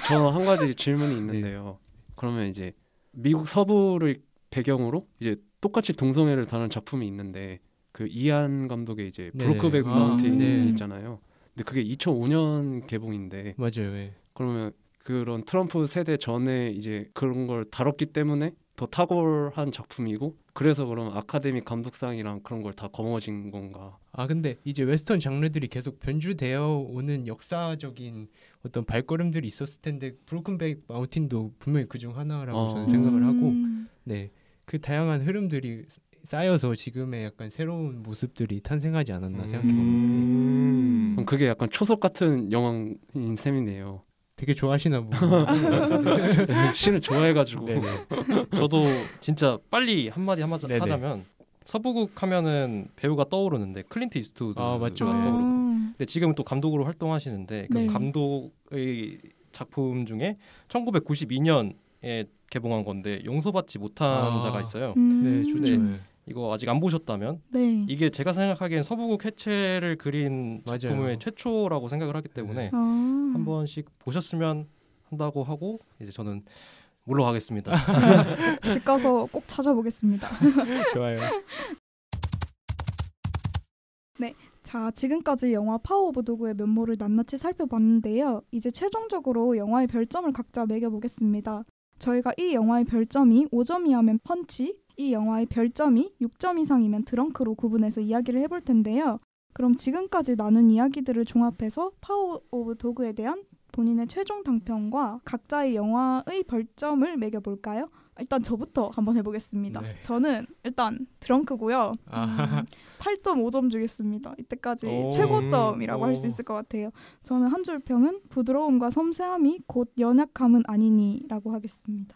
저 한 가지 질문이 있는데요. 그러면 이제 미국 서부를 배경으로 이제 똑같이 동성애를 다룬 작품이 있는데 그 이안 감독의 이제 브로크백 마운틴이 있잖아요. 근데 그게 2005년 개봉인데 맞아요. 예. 그러면 그런 트럼프 세대 전에 이제 그런 걸 다뤘기 때문에 더 탁월한 작품이고 그래서 그럼 아카데미 감독상이랑 그런 걸 다 거머쥔 건가? 아 근데 이제 웨스턴 장르들이 계속 변주되어 오는 역사적인 어떤 발걸음들이 있었을 텐데 브로큰백 마운틴도 분명히 그중 하나라고 저는 생각을 하고 네, 그 다양한 흐름들이 쌓여서 지금의 약간 새로운 모습들이 탄생하지 않았나 생각해 봅니다. 그럼 그게 약간 초속 같은 영화인 셈이네요. 되게 좋아하시나 보다. 신을 좋아해가지고. 저도 진짜 빨리 한마디 네네. 하자면 서부극 하면은 배우가 떠오르는데 클린트 이스트우드 맞죠. 떠오르고. 아, 근데 지금은 또 감독으로 활동하시는데 그 네. 감독의 작품 중에 1992년에 개봉한 건데 용서받지 못한 자가 있어요. 네, 좋죠. 네. 이거 아직 안 보셨다면 네. 이게 제가 생각하기엔 서부극 해체를 그린 맞아요. 작품의 최초라고 생각을 하기 때문에 아, 한 번씩 보셨으면 한다고 하고 이제 저는 물러가겠습니다. 집 가서 꼭 찾아보겠습니다. 좋아요. 자, 지금까지 영화 파워 오브 도그의 면모를 낱낱이 살펴봤는데요. 이제 최종적으로 영화의 별점을 각자 매겨보겠습니다. 저희가 이 영화의 별점이 5점이하면 펀치, 이 영화의 별점이 6점 이상이면 드렁크로 구분해서 이야기를 해볼 텐데요. 그럼 지금까지 나눈 이야기들을 종합해서 파워 오브 도그에 대한 본인의 최종 단평과 각자의 영화의 별점을 매겨볼까요? 일단 저부터 한번 해보겠습니다. 네. 저는 일단 드렁크고요. 아, 8.5점 주겠습니다. 이때까지 오. 최고점이라고 할 수 오. 있을 것 같아요. 저는 한 줄 평은 부드러움과 섬세함이 곧 연약함은 아니니라고 하겠습니다.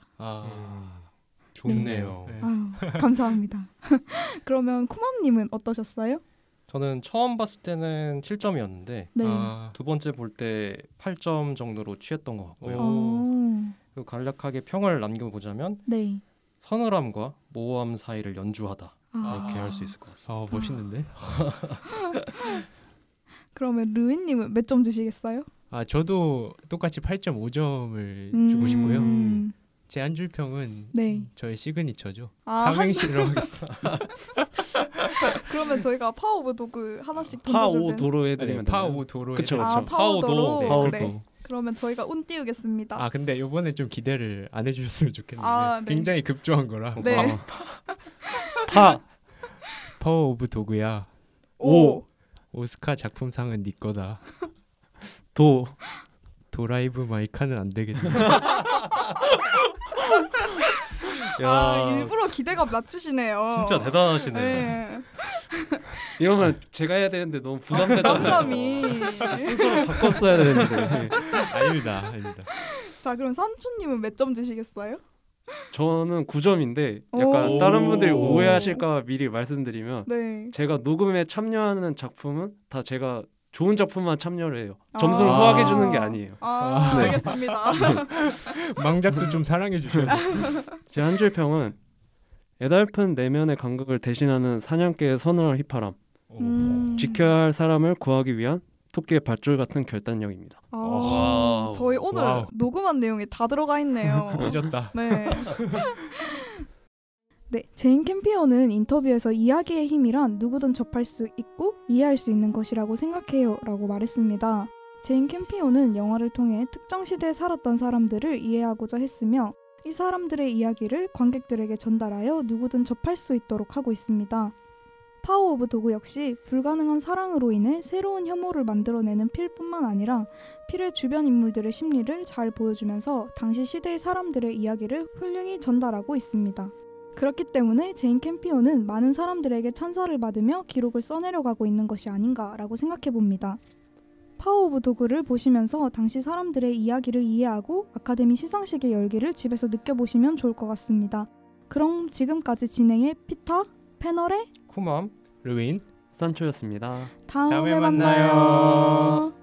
좋네요. 네. 아유, 감사합니다. 그러면 쿠맘님은 어떠셨어요? 저는 처음 봤을 때는 7점이었는데 네. 두 번째 볼 때 8점 정도로 취했던 것 같고요. 어, 그리고 간략하게 평을 남겨보자면 네. 서늘함과 모호함 사이를 연주하다 아, 이렇게 할 수 있을 것 같습니다. 멋있는데? 그러면 르인님은 몇 점 주시겠어요? 저도 똑같이 8.5점을 주고 싶고요. 제 한 줄 평은 네. 저의 시그니처죠. 아, 삼행시로 하겠습니다. 그러면 저희가 파워 오브 도그 하나씩 파 던져줄 오 때. 도로 해드리면 되나요? 파오 도로. 그쵸, 해드리죠. 아, 파워도로. 파워도. 네. 파워도. 그러면 저희가 운 띄우겠습니다. 근데 이번에 좀 기대를 안 해주셨으면 좋겠는데 아, 네. 굉장히 급조한 거라. 네. 파 파워 오브 도그야. 오. 오스카 작품상은 네 거다. 도 도라이브 마이카는 안 되겠네. 일부러 기대감 낮추시네요. 진짜 대단하시네요. 네. 이러면 제가 해야 되는데 너무 부담되잖아요. 부담감이. 스스로 바꿨어야 되는데. 아닙니다. 자, 그럼 산초님은 몇 점 주시겠어요? 저는 9점인데 약간 오. 다른 분들이 오해하실까 미리 말씀드리면 네. 제가 녹음에 참여하는 작품은 다 제가 좋은 작품만 참여를 해요. 점수를 아. 후하게 주는 게 아니에요. 네. 알겠습니다. 망작도 좀 사랑해 주셔야 돼요. 제 한 줄 평은 애달픈 내면의 간극을 대신하는 사냥개의 서늘한 휘파람, 지켜야 할 사람을 구하기 위한 토끼의 밧줄 같은 결단력입니다. 와우. 저희 오늘 와우. 녹음한 내용이 다 들어가 있네요. 찢었다. 네. 네, 제인 캠피어는 인터뷰에서 이야기의 힘이란 누구든 접할 수 있고 이해할 수 있는 것이라고 생각해요 라고 말했습니다. 제인 캠피어는 영화를 통해 특정 시대에 살았던 사람들을 이해하고자 했으며 이 사람들의 이야기를 관객들에게 전달하여 누구든 접할 수 있도록 하고 있습니다. 파워 오브 도그 역시 불가능한 사랑으로 인해 새로운 혐오를 만들어내는 필뿐만 아니라 필의 주변 인물들의 심리를 잘 보여주면서 당시 시대의 사람들의 이야기를 훌륭히 전달하고 있습니다. 그렇기 때문에 제인 캠피오는 많은 사람들에게 찬사를 받으며 기록을 써내려가고 있는 것이 아닌가라고 생각해봅니다. 파워 오브 도그를 보시면서 당시 사람들의 이야기를 이해하고 아카데미 시상식의 열기를 집에서 느껴보시면 좋을 것 같습니다. 그럼 지금까지 진행의 피터, 패널의 쿠맘 루인 산초였습니다. 다음에 다음에 만나요.